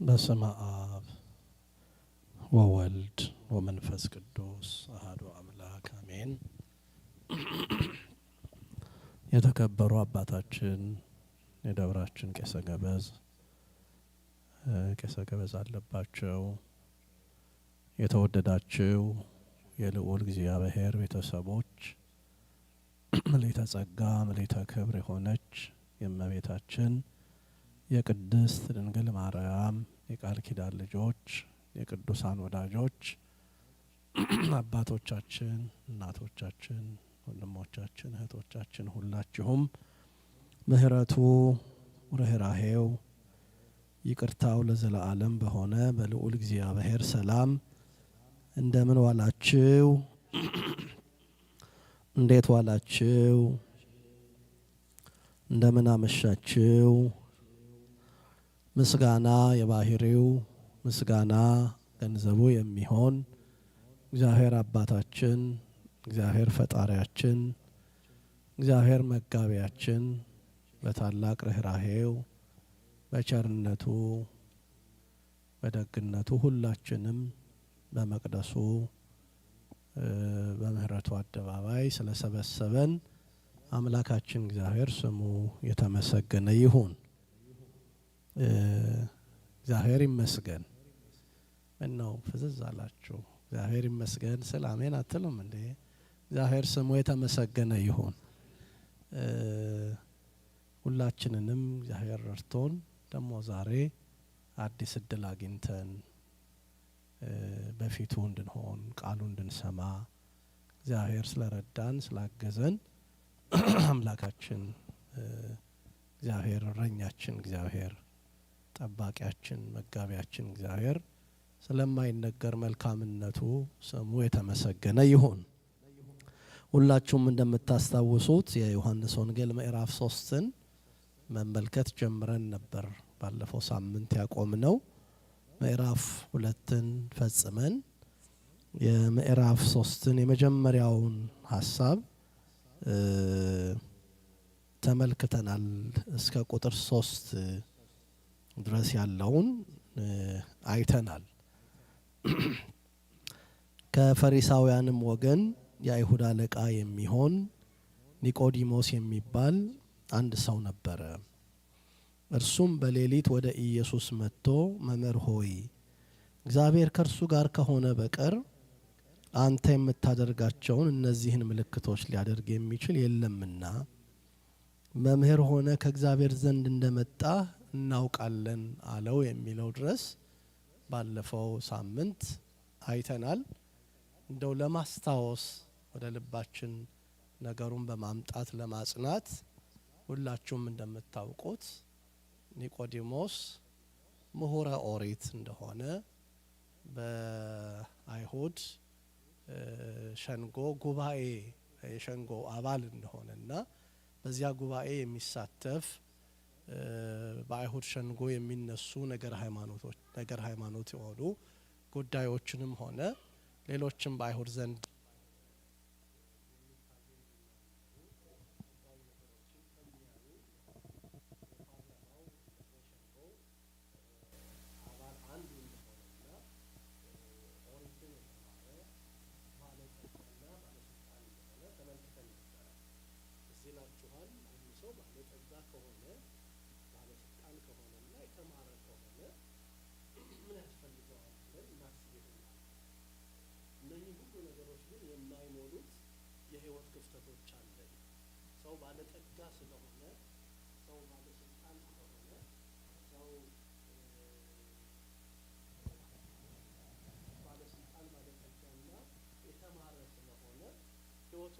በስመ አብ ወወልድ ወመንፈስ ቅዱስ አሐዱ አምላክ አሜን። የተከበሩ አባታችን የደብራችን ቄሰ ገበዝ አለባቸው፣ የተወደዳችሁ የልዑል እግዚአብሔር ቤተሰቦች፣ ምልዕተ ጸጋ ምልዕተ ክብር የሆነች የእመቤታችን የቅድስት ድንግል ማርያም የቃል ኪዳን ልጆች፣ የቅዱሳን ወዳጆች፣ አባቶቻችን፣ እናቶቻችን፣ ወንድሞቻችን፣ እህቶቻችን ሁላችሁም ምህረቱ ርህራሄው ይቅርታው ለዘላለም በሆነ በልዑል እግዚአብሔር ሰላም እንደምን ዋላችሁ? እንዴት ዋላችሁ? እንደምን አመሻችሁ? ምስጋና የባህሪው ምስጋና ገንዘቡ የሚሆን እግዚአብሔር አባታችን፣ እግዚአብሔር ፈጣሪያችን፣ እግዚአብሔር መጋቢያችን በታላቅ ርህራሄው በቸርነቱ በደግነቱ ሁላችንም በመቅደሱ በምህረቱ አደባባይ ስለሰበሰበን አምላካችን እግዚአብሔር ስሙ የተመሰገነ ይሁን። እግዚአብሔር ይመስገን። ምነው ፍዝዝ አላችሁ? እግዚአብሔር ይመስገን ስለ አሜን አትሉም እንዴ? እግዚአብሔር ስሙ የተመሰገነ ይሁን። ሁላችንንም እግዚአብሔር ረድቶን ደግሞ ዛሬ አዲስ እድል አግኝተን በፊቱ እንድንሆን ቃሉ እንድንሰማ እግዚአብሔር ስለረዳን ስላገዘን አምላካችን እግዚአብሔር እረኛችን እግዚአብሔር ጠባቂያችን መጋቢያችን እግዚአብሔር ስለማይነገር መልካምነቱ ስሙ የተመሰገነ ይሁን። ሁላችሁም እንደምታስታውሱት የዮሐንስ ወንጌል ምዕራፍ 3ን መመልከት ጀምረን ነበር። ባለፈው ሳምንት ያቆምነው ምዕራፍ 2ን ፈጽመን የምዕራፍ 3ን የመጀመሪያውን ሐሳብ ተመልክተናል። እስከ ቁጥር 3 ድረስ ያለውን አይተናል። ከፈሪሳውያንም ወገን የአይሁድ አለቃ የሚሆን ኒቆዲሞስ የሚባል አንድ ሰው ነበረ። እርሱም በሌሊት ወደ ኢየሱስ መጥቶ መምህር ሆይ እግዚአብሔር ከእርሱ ጋር ከሆነ በቀር አንተ የምታደርጋቸውን እነዚህን ምልክቶች ሊያደርግ የሚችል የለምና መምህር ሆነ ከእግዚአብሔር ዘንድ እንደመጣ እናውቃለን አለው የሚለው ድረስ ባለፈው ሳምንት አይተናል። እንደው ለማስታወስ ወደ ልባችን ነገሩን በማምጣት ለማጽናት ሁላችሁም እንደምታውቁት ኒቆዲሞስ ምሁረ ኦሪት እንደሆነ በአይሁድ ሸንጎ ጉባኤ የሸንጎ አባል እንደሆነና በዚያ ጉባኤ የሚሳተፍ በአይሁድ ሸንጎ የሚነሱ ነገር ሃይማኖት የሆኑ ጉዳዮችንም ሆነ ሌሎችም በአይሁድ ዘንድ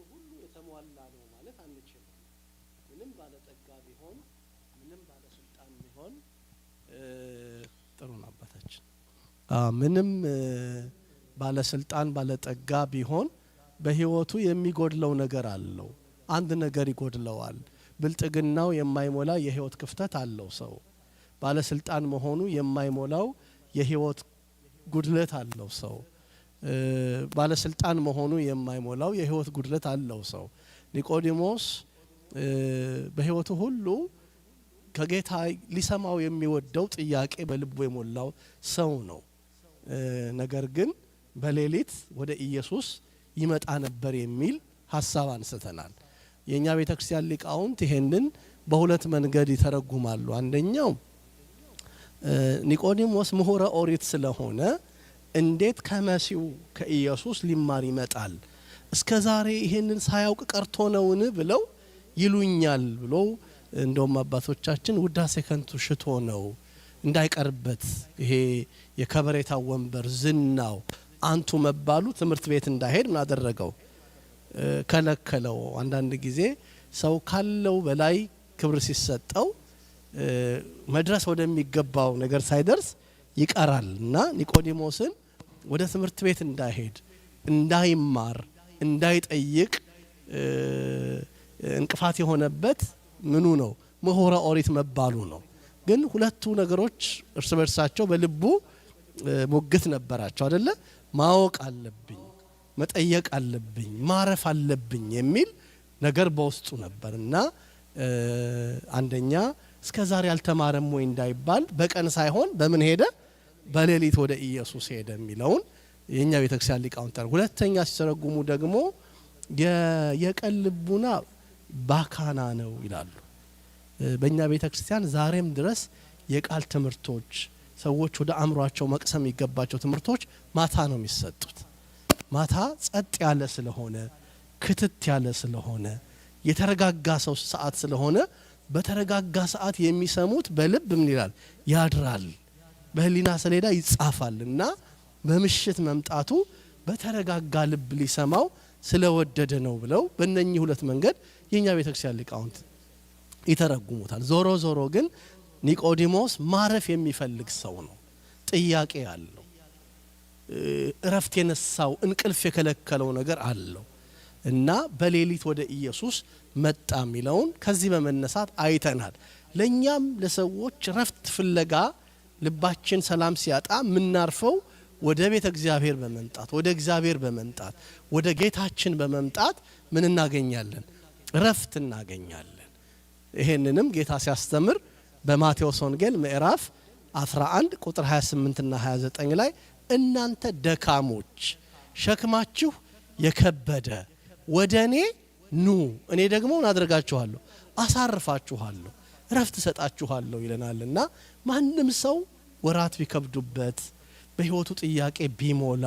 ሁሉ የተሟላ ነው ማለት አንችልም። ምንም ባለጠጋ ቢሆን ምንም ባለስልጣን ቢሆን ጥሩ ነው አባታችን። ምንም ባለስልጣን ባለጠጋ ቢሆን በህይወቱ የሚጎድለው ነገር አለው። አንድ ነገር ይጎድለዋል። ብልጥግናው የማይሞላ የህይወት ክፍተት አለው። ሰው ባለስልጣን መሆኑ የማይሞላው የህይወት ጉድለት አለው። ሰው ባለስልጣን መሆኑ የማይሞላው የህይወት ጉድለት አለው። ሰው ኒቆዲሞስ በህይወቱ ሁሉ ከጌታ ሊሰማው የሚወደው ጥያቄ በልቡ የሞላው ሰው ነው። ነገር ግን በሌሊት ወደ ኢየሱስ ይመጣ ነበር የሚል ሐሳብ አንስተናል። የኛ ቤተክርስቲያን ሊቃውንት ይሄንን በሁለት መንገድ ይተረጉማሉ። አንደኛው ኒቆዲሞስ ምሁረ ኦሪት ስለሆነ እንዴት ከመሲው ከኢየሱስ ሊማር ይመጣል? እስከዛሬ ይሄንን ሳያውቅ ቀርቶ ነውን ብለው ይሉኛል ብሎ እንደውም አባቶቻችን ውዳሴ ከንቱ ሽቶ ነው እንዳይቀርበት ይሄ የከበሬታ ወንበር ዝናው አንቱ መባሉ ትምህርት ቤት እንዳይሄድ ምን አደረገው? ከለከለው። አንዳንድ ጊዜ ሰው ካለው በላይ ክብር ሲሰጠው መድረስ ወደሚገባው ነገር ሳይደርስ ይቀራል እና ኒቆዲሞስን ወደ ትምህርት ቤት እንዳይሄድ፣ እንዳይማር፣ እንዳይጠይቅ እንቅፋት የሆነበት ምኑ ነው? ምሁረ ኦሪት መባሉ ነው። ግን ሁለቱ ነገሮች እርስ በርሳቸው በልቡ ሙግት ነበራቸው አይደለ? ማወቅ አለብኝ፣ መጠየቅ አለብኝ፣ ማረፍ አለብኝ የሚል ነገር በውስጡ ነበርና አንደኛ እስከዛሬ ያልተማረም ወይ እንዳይባል በቀን ሳይሆን በምን ሄደ? በሌሊት ወደ ኢየሱስ ሄደ የሚለውን የኛ ቤተክርስቲያን ሊቃውንት። ሁለተኛ ሲተረጉሙ ደግሞ የቀን ልቡና ባካና ነው ይላሉ። በእኛ ቤተክርስቲያን ዛሬም ድረስ የቃል ትምህርቶች ሰዎች ወደ አእምሯቸው መቅሰም የሚገባቸው ትምህርቶች ማታ ነው የሚሰጡት። ማታ ጸጥ ያለ ስለሆነ ክትት ያለ ስለሆነ የተረጋጋ ሰው ሰዓት ስለሆነ በተረጋጋ ሰዓት የሚሰሙት በልብ ምን ይላል? ያድራል፣ በህሊና ሰሌዳ ይጻፋል እና በምሽት መምጣቱ በተረጋጋ ልብ ሊሰማው ስለወደደ ነው ብለው በእነኚህ ሁለት መንገድ የኛ ቤተክርስቲያን ሊቃውንት ይተረጉሙታል። ዞሮ ዞሮ ግን ኒቆዲሞስ ማረፍ የሚፈልግ ሰው ነው። ጥያቄ አለው። እረፍት የነሳው እንቅልፍ የከለከለው ነገር አለው እና በሌሊት ወደ ኢየሱስ መጣ የሚለውን ከዚህ በመነሳት አይተናል። ለኛም ለሰዎች እረፍት ፍለጋ ልባችን ሰላም ሲያጣ ምናርፈው ወደ ቤተ እግዚአብሔር በመምጣት ወደ እግዚአብሔር በመምጣት ወደ ጌታችን በመምጣት ምን እናገኛለን? እረፍት እናገኛለን። ይሄንንም ጌታ ሲያስተምር በማቴዎስ ወንጌል ምዕራፍ 11 ቁጥር 28 እና 29 ላይ እናንተ ደካሞች ሸክማችሁ የከበደ ወደኔ ኑ እኔ ደግሞ እናደርጋችኋለሁ፣ አሳርፋችኋለሁ፣ እረፍት ሰጣችኋለሁ ይለናልና ማንም ሰው ወራት ቢከብዱበት በህይወቱ ጥያቄ ቢሞላ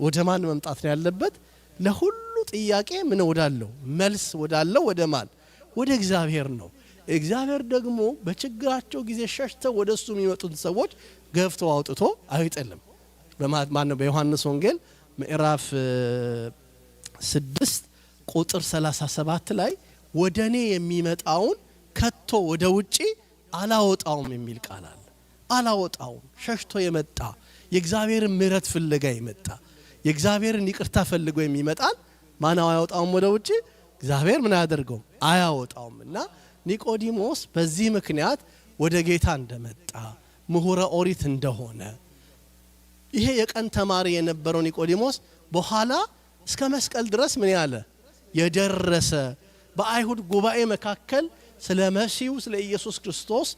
ወደ ማን መምጣት ነው ያለበት? ለሁሉ ጥያቄ ምን ወዳለው መልስ ወዳለው ወደ ማን? ወደ እግዚአብሔር ነው። እግዚአብሔር ደግሞ በችግራቸው ጊዜ ሸሽተው ወደሱ የሚመጡት ሰዎች ገፍቶ አውጥቶ አይጥልም። በማን ነው? በዮሐንስ ወንጌል ምዕራፍ 6 ቁጥር 37 ላይ ወደኔ የሚመጣውን ከቶ ወደ ውጪ አላወጣውም የሚል ቃል አለ። አላወጣውም። ሸሽቶ የመጣ የእግዚአብሔርን ምሕረት ፍለጋ የመጣ የእግዚአብሔርን ይቅርታ ፈልጎ የሚመጣል ማን አያወጣውም ወደ ውጪ? እግዚአብሔር ምን አያደርገውም? አያወጣውም። እና ኒቆዲሞስ በዚህ ምክንያት ወደ ጌታ እንደመጣ ምሁረ ኦሪት እንደሆነ ይሄ የቀን ተማሪ የነበረው ኒቆዲሞስ በኋላ እስከ መስቀል ድረስ ምን ያለ የደረሰ በአይሁድ ጉባኤ መካከል ስለ መሲሁ ስለ ኢየሱስ ክርስቶስ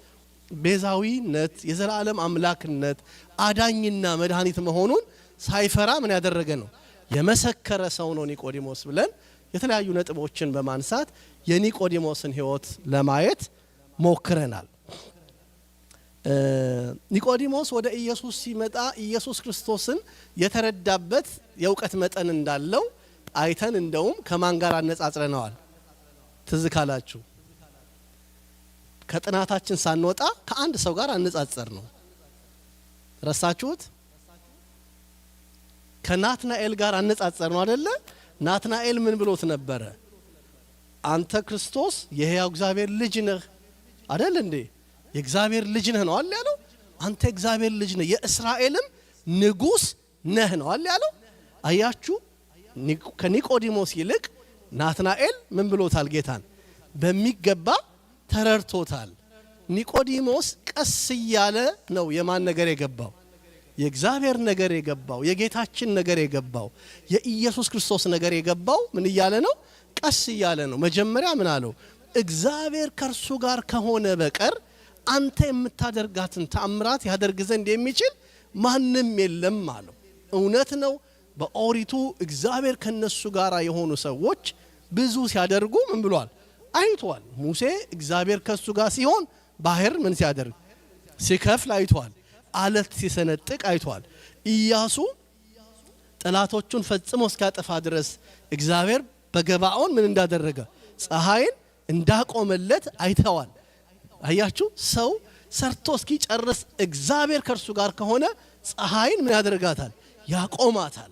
ቤዛዊነት የዘላለም አምላክነት አዳኝና መድኃኒት መሆኑን ሳይፈራ ምን ያደረገ ነው? የመሰከረ ሰው ነው ኒቆዲሞስ ብለን የተለያዩ ነጥቦችን በማንሳት የኒቆዲሞስን ሕይወት ለማየት ሞክረናል። ኒቆዲሞስ ወደ ኢየሱስ ሲመጣ ኢየሱስ ክርስቶስን የተረዳበት የእውቀት መጠን እንዳለው አይተን እንደውም ከማን ጋር አነጻጽረናል? ትዝ ካላችሁ ከጥናታችን ሳንወጣ ከአንድ ሰው ጋር አነጻጸር ነው። ረሳችሁት? ከናትናኤል ጋር አነጻጸር ነው አይደለ? ናትናኤል ምን ብሎት ነበረ? አንተ ክርስቶስ የሕያው እግዚአብሔር ልጅ ነህ አይደል እንዴ? የእግዚአብሔር ልጅ ነህ ነው አይደል ያለው? አንተ እግዚአብሔር ልጅ ነህ የእስራኤልም ንጉስ ነህ ነው አይደል ያለው? አያችሁ፣ ከኒቆዲሞስ ይልቅ ናትናኤል ምን ብሎታል? ጌታን በሚገባ ተረድቶታል። ኒቆዲሞስ ቀስ እያለ ነው የማን ነገር የገባው? የእግዚአብሔር ነገር የገባው፣ የጌታችን ነገር የገባው፣ የኢየሱስ ክርስቶስ ነገር የገባው ምን እያለ ነው? ቀስ እያለ ነው። መጀመሪያ ምን አለው? እግዚአብሔር ከርሱ ጋር ከሆነ በቀር አንተ የምታደርጋትን ተአምራት ያደርግ ዘንድ የሚችል ማንም የለም አለው። እውነት ነው። በኦሪቱ እግዚአብሔር ከነሱ ጋር የሆኑ ሰዎች ብዙ ሲያደርጉ ምን ብሏል? አይቷል። ሙሴ እግዚአብሔር ከሱ ጋር ሲሆን ባህር ምን ሲያደርግ ሲከፍል አይቷል። አለት ሲሰነጥቅ አይቷል። ኢያሱ ጠላቶቹን ፈጽሞ እስኪያጠፋ ድረስ እግዚአብሔር በገባኦን ምን እንዳደረገ ፀሐይን እንዳቆመለት አይተዋል። አያችሁ፣ ሰው ሰርቶ እስኪጨርስ እግዚአብሔር ከርሱ ጋር ከሆነ ፀሐይን ምን ያደርጋታል? ያቆማታል።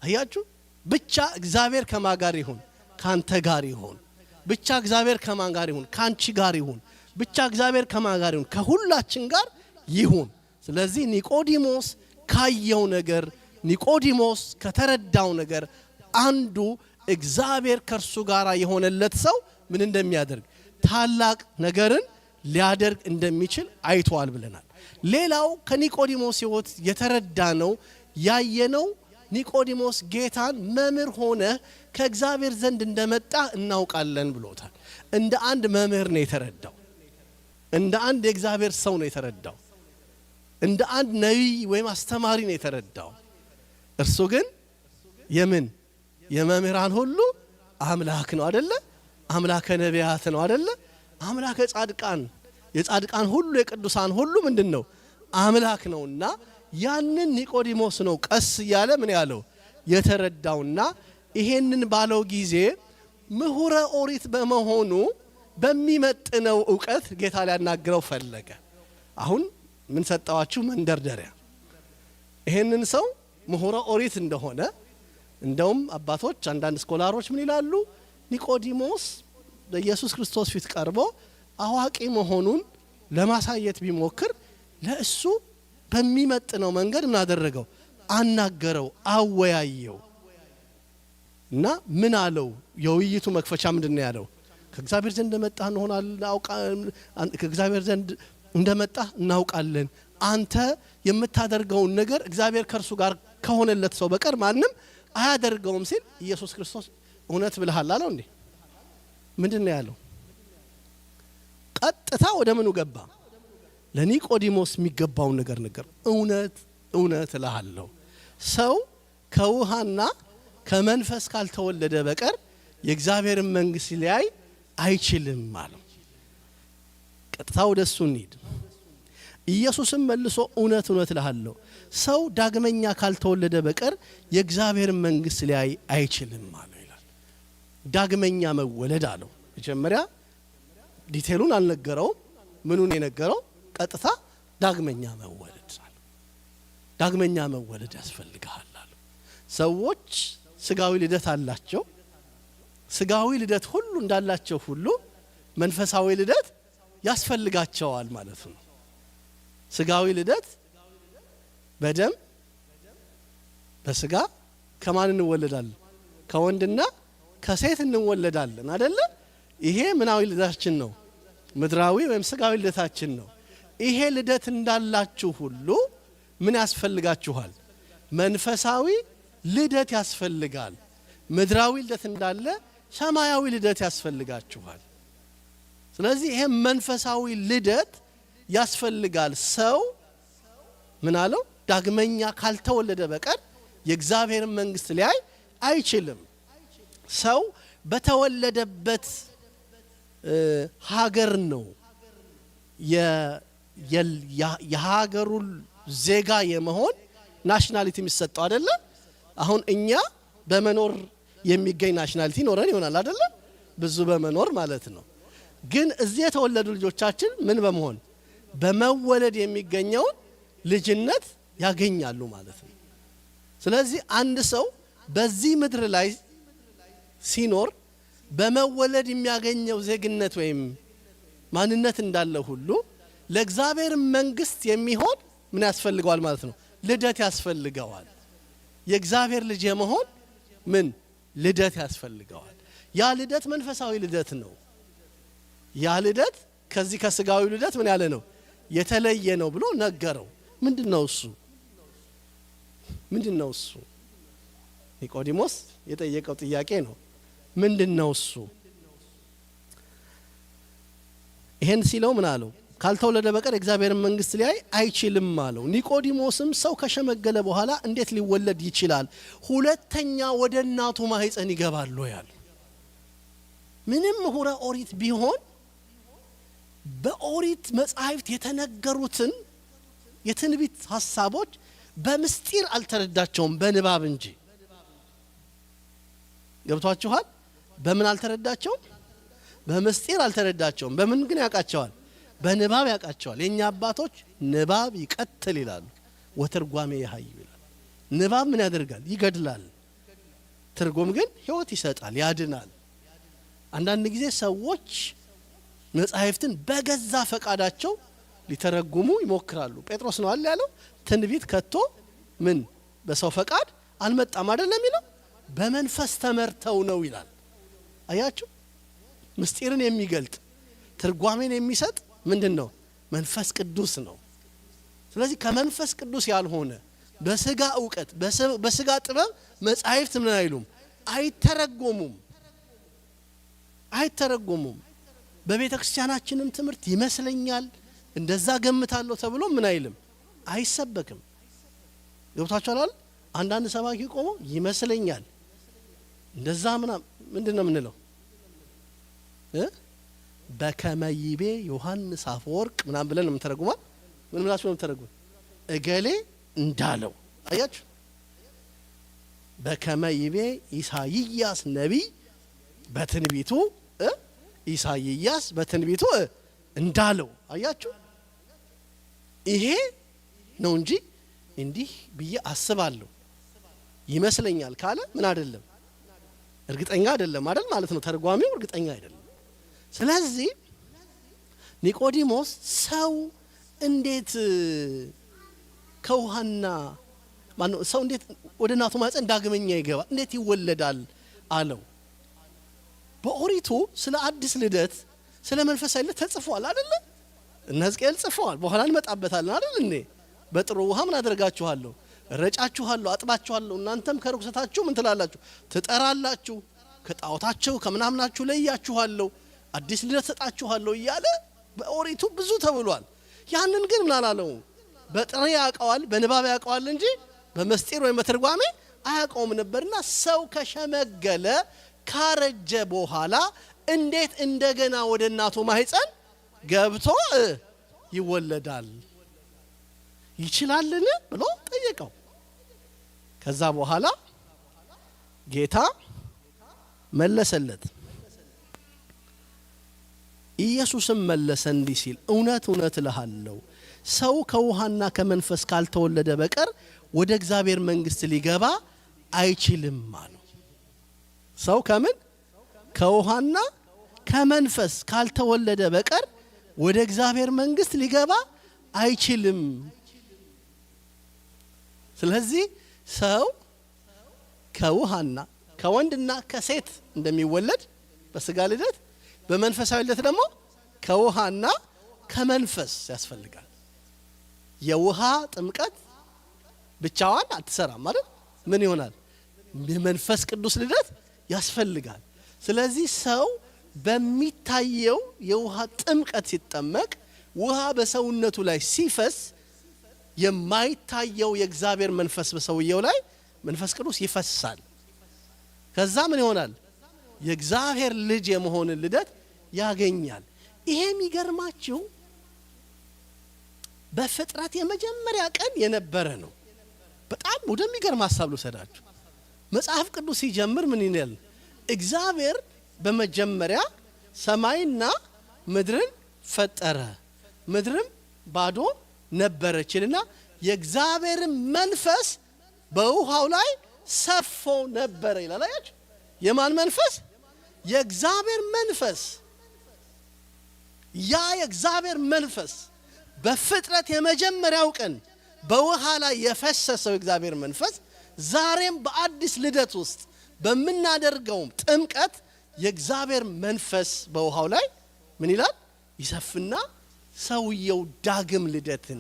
አያችሁ፣ ብቻ እግዚአብሔር ከማን ጋር ይሁን? ካንተ ጋር ይሁን። ብቻ እግዚአብሔር ከማን ጋር ይሁን? ካንቺ ጋር ይሁን። ብቻ እግዚአብሔር ከማን ጋር ይሁን? ከሁላችን ጋር ይሁን። ስለዚህ ኒቆዲሞስ ካየው ነገር፣ ኒቆዲሞስ ከተረዳው ነገር አንዱ እግዚአብሔር ከርሱ ጋር የሆነለት ሰው ምን እንደሚያደርግ ታላቅ ነገርን ሊያደርግ እንደሚችል አይቷል ብለናል። ሌላው ከኒቆዲሞስ ሕይወት የተረዳነው ያየነው ኒቆዲሞስ ጌታን መምህር ሆነ ከእግዚአብሔር ዘንድ እንደመጣ እናውቃለን ብሎታል። እንደ አንድ መምህር ነው የተረዳው። እንደ አንድ የእግዚአብሔር ሰው ነው የተረዳው። እንደ አንድ ነቢይ ወይም አስተማሪ ነው የተረዳው። እርሱ ግን የመምህራን ሁሉ አምላክ ነው አይደለ? አምላከ ነቢያት ነው አይደለ? አምላከ ጻድቃን፣ የጻድቃን ሁሉ የቅዱሳን ሁሉ ምንድነው? አምላክ ነውና ያንን ኒቆዲሞስ ነው ቀስ እያለ ምን ያለው የተረዳውና ይሄንን ባለው ጊዜ ምሁረ ኦሪት በመሆኑ በሚመጥነው ዕውቀት ጌታ ሊያናግረው ፈለገ። አሁን ምን ሰጣዋችሁ? መንደርደሪያ። ይሄንን ሰው ምሁረ ኦሪት እንደሆነ እንደውም አባቶች አንዳንድ ስኮላሮች ምን ይላሉ? ኒቆዲሞስ በኢየሱስ ክርስቶስ ፊት ቀርቦ አዋቂ መሆኑን ለማሳየት ቢሞክር ለእሱ በሚመጥነው መንገድ ምን አደረገው? አናገረው፣ አወያየው እና ምን አለው? የውይይቱ መክፈቻ ምንድነው ያለው? ከእግዚአብሔር ዘንድ እንደመጣ ከእግዚአብሔር ዘንድ እንደመጣ እናውቃለን። አንተ የምታደርገውን ነገር እግዚአብሔር ከርሱ ጋር ከሆነለት ሰው በቀር ማንም አያደርገውም ሲል ኢየሱስ ክርስቶስ እውነት ብለሃል አለው። እንዴ ምንድነው ያለው? ቀጥታ ወደ ምኑ ገባ? ለኒቆዲሞስ የሚገባውን ነገር እውነት እልሃለሁ ሰው ከውሃና ከመንፈስ ካልተወለደ በቀር የእግዚአብሔርን መንግስት ሊያይ አይችልም አለው። ቀጥታ ወደሱ እንሂድ። ኢየሱስም መልሶ እውነት እልሃለሁ ሰው ዳግመኛ ካልተወለደ በቀር የእግዚአብሔርን መንግስት ሊያይ አይችልም አለው ይላል። ዳግመኛ መወለድ አለው። መጀመሪያ ዲቴሉን አልነገረውም። ምኑን የነገረው? ቀጥታ ዳግመኛ መወለድ አለው። ዳግመኛ መወለድ ያስፈልጋል አለው። ሰዎች ስጋዊ ልደት አላቸው። ስጋዊ ልደት ሁሉ እንዳላቸው ሁሉ መንፈሳዊ ልደት ያስፈልጋቸዋል ማለት ነው። ስጋዊ ልደት በደም በስጋ ከማን እንወለዳለን? ከወንድና ከሴት እንወለዳለን አይደለ? ይሄ ምናዊ ልደታችን ነው። ምድራዊ ወይም ስጋዊ ልደታችን ነው። ይሄ ልደት እንዳላችሁ ሁሉ ምን ያስፈልጋችኋል? መንፈሳዊ ልደት ያስፈልጋል። ምድራዊ ልደት እንዳለ ሰማያዊ ልደት ያስፈልጋችኋል። ስለዚህ ይሄ መንፈሳዊ ልደት ያስፈልጋል። ሰው ምን አለው? ዳግመኛ ካልተወለደ በቀር የእግዚአብሔር መንግስት ሊያይ አይችልም። ሰው በተወለደበት ሀገር ነው የሀገሩ ዜጋ የመሆን ናሽናሊቲ የሚሰጠው አይደለ? አሁን እኛ በመኖር የሚገኝ ናሽናሊቲ ኖረን ይሆናል አይደለ? ብዙ በመኖር ማለት ነው። ግን እዚህ የተወለዱ ልጆቻችን ምን በመሆን በመወለድ የሚገኘውን ልጅነት ያገኛሉ ማለት ነው። ስለዚህ አንድ ሰው በዚህ ምድር ላይ ሲኖር በመወለድ የሚያገኘው ዜግነት ወይም ማንነት እንዳለ ሁሉ ለእግዚአብሔር መንግስት የሚሆን ምን ያስፈልገዋል ማለት ነው? ልደት ያስፈልገዋል። የእግዚአብሔር ልጅ የመሆን ምን ልደት ያስፈልገዋል። ያ ልደት መንፈሳዊ ልደት ነው። ያ ልደት ከዚህ ከስጋዊ ልደት ምን ያለ ነው? የተለየ ነው ብሎ ነገረው። ምንድነው እሱ? ኒቆዲሞስ የጠየቀው ጥያቄ ነው። ምንድነው እሱ? ይሄን ሲለው ምን አለው? ካልተወለደ በቀር እግዚአብሔር መንግስት ሊያይ አይችልም አለው። ኒቆዲሞስም ሰው ከሸመገለ በኋላ እንዴት ሊወለድ ይችላል? ሁለተኛ ወደ እናቱ ማህፀን ይገባል ያለ። ምንም ምሁረ ኦሪት ቢሆን በኦሪት መጻሕፍት የተነገሩትን የትንቢት ሐሳቦች በምስጢር አልተረዳቸውም፣ በንባብ እንጂ። ገብቷችኋል? በምን አልተረዳቸውም? በምስጢር አልተረዳቸውም። በምን ግን ያውቃቸዋል? በንባብ ያውቃቸዋል። የኛ አባቶች ንባብ ይቀትል ይላሉ፣ ወትርጓሜ ይሃይ ይላል። ንባብ ምን ያደርጋል? ይገድላል። ትርጉም ግን ሕይወት ይሰጣል፣ ያድናል። አንዳንድ ጊዜ ሰዎች መጻሕፍትን በገዛ ፈቃዳቸው ሊተረጉሙ ይሞክራሉ። ጴጥሮስ ነው አይደል ያለው? ትንቢት ከቶ ምን በሰው ፈቃድ አልመጣም አይደለም ይላል፣ በመንፈስ ተመርተው ነው ይላል። አያችሁ? ምስጢርን የሚገልጥ ትርጓሜን የሚሰጥ ምንድነው? መንፈስ ቅዱስ ነው። ስለዚህ ከመንፈስ ቅዱስ ያልሆነ በስጋ ዕውቀት በስጋ ጥበብ መጻሕፍት ምን አይሉም? አይተረጎሙም። በቤተ ክርስቲያናችንም ትምህርት ይመስለኛል እንደዛ ገምታለሁ ተብሎ ምን አይልም? አይሰበክም። ገብታችኋል? አንዳንድ ሰባኪ ቆሞ ይመስለኛል እንደዛ ምንድነው ምንለው? በከመይቤ ዮሐንስ አፈወርቅ ምናምን ብለን ነው የምንተረጉማል። ምን ብላችሁ ነው የምትተረጉም? እገሌ እንዳለው። አያችሁ? በከመይቤ ኢሳይያስ ነቢይ በትንቢቱ ኢሳይያስ በትንቢቱ እንዳለው። አያችሁ? ይሄ ነው እንጂ እንዲህ ብዬ አስባለሁ ይመስለኛል ካለ ምን አይደለም? እርግጠኛ አይደለም አይደል ማለት ነው። ተርጓሚው እርግጠኛ አይደለም። ስለዚህ ኒቆዲሞስ ሰው እንዴት ከውሃና ማነው ሰው እንዴት ወደ እናቱ ማህፀን ዳግመኛ ይገባ እንዴት ይወለዳል አለው። በኦሪቱ ስለ አዲስ ልደት ስለ መንፈሳዊ ልደት ተጽፏል አይደል? እነ ሕዝቅኤል ጽፈዋል። በኋላ እንመጣበታለን አይደል እንዴ? በጥሩ ውሃ ምን አደርጋችኋለሁ? ረጫችኋለሁ፣ አጥባችኋለሁ። እናንተም ከርኩሰታችሁ ምን ትላላችሁ? ትጠራላችሁ። ከጣዖታችሁ ከምናምናችሁ ለያችኋለሁ፣ አዲስ ልደት ሰጣችኋለሁ እያለ በኦሪቱ ብዙ ተብሏል። ያንን ግን ምን አላለው? በጥሬ ያውቀዋል፣ በንባብ ያውቀዋል እንጂ በመስጢር ወይም በትርጓሜ አያውቀውም ነበርና ሰው ከሸመገለ ካረጀ በኋላ እንዴት እንደገና ወደ እናቱ ማህፀን ገብቶ ይወለዳል ይችላልን ብሎ ጠየቀው። ከዛ በኋላ ጌታ መለሰለት። ኢየሱስም መለሰ እንዲህ ሲል እውነት እውነት እልሃለሁ ሰው ከውሃና ከመንፈስ ካልተወለደ በቀር ወደ እግዚአብሔር መንግስት ሊገባ አይችልም አለ። ሰው ከምን ከውሃና ከመንፈስ ካልተወለደ በቀር ወደ እግዚአብሔር መንግስት ሊገባ አይችልም። ስለዚህ ሰው ከውሃና ከወንድና ከሴት እንደሚወለድ በስጋ ልደት በመንፈሳዊ ልደት ደግሞ ከውሃና ከመንፈስ ያስፈልጋል። የውሃ ጥምቀት ብቻዋን አትሰራም ማለት ምን ይሆናል? የመንፈስ ቅዱስ ልደት ያስፈልጋል። ስለዚህ ሰው በሚታየው የውሃ ጥምቀት ሲጠመቅ ውሃ በሰውነቱ ላይ ሲፈስ የማይታየው የእግዚአብሔር መንፈስ በሰውየው ላይ መንፈስ ቅዱስ ይፈሳል። ከዛ ምን ይሆናል? የእግዚአብሔር ልጅ የመሆን ልደት ያገኛል። ይሄ የሚገርማችሁ በፍጥረት የመጀመሪያ ቀን የነበረ ነው። በጣም ወደሚገርም ሐሳብ ልውሰዳችሁ። መጽሐፍ ቅዱስ ሲጀምር ምን ይላል? እግዚአብሔር በመጀመሪያ ሰማይና ምድርን ፈጠረ፣ ምድርም ባዶ ነበረችና የእግዚአብሔር መንፈስ በውሃው ላይ ሰፎ ነበረ ይላል። አያችሁ? የማን መንፈስ? የእግዚአብሔር መንፈስ። ያ የእግዚአብሔር መንፈስ በፍጥረት የመጀመሪያው ቀን በውሃ ላይ የፈሰሰው የእግዚአብሔር መንፈስ ዛሬም በአዲስ ልደት ውስጥ በምናደርገው ጥምቀት የእግዚአብሔር መንፈስ በውሃው ላይ ምን ይላል? ይሰፍና ሰውየው ዳግም ልደትን፣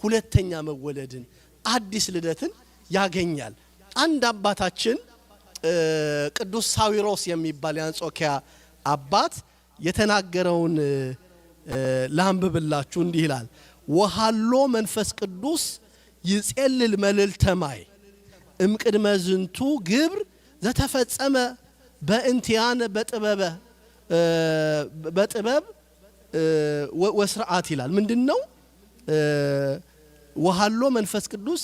ሁለተኛ መወለድን፣ አዲስ ልደትን ያገኛል። አንድ አባታችን ቅዱስ ሳዊሮስ የሚባል የአንጾኪያ አባት የተናገረውን ላንብብላችሁ እንዲህ ይላል ወሃሎ መንፈስ ቅዱስ ይጼልል መልዕልተ ማይ እምቅድመ ዝንቱ ግብር ዘተፈጸመ በእንቲያን በጥበብ ወስርዓት ይላል ምንድነው ወሃሎ መንፈስ ቅዱስ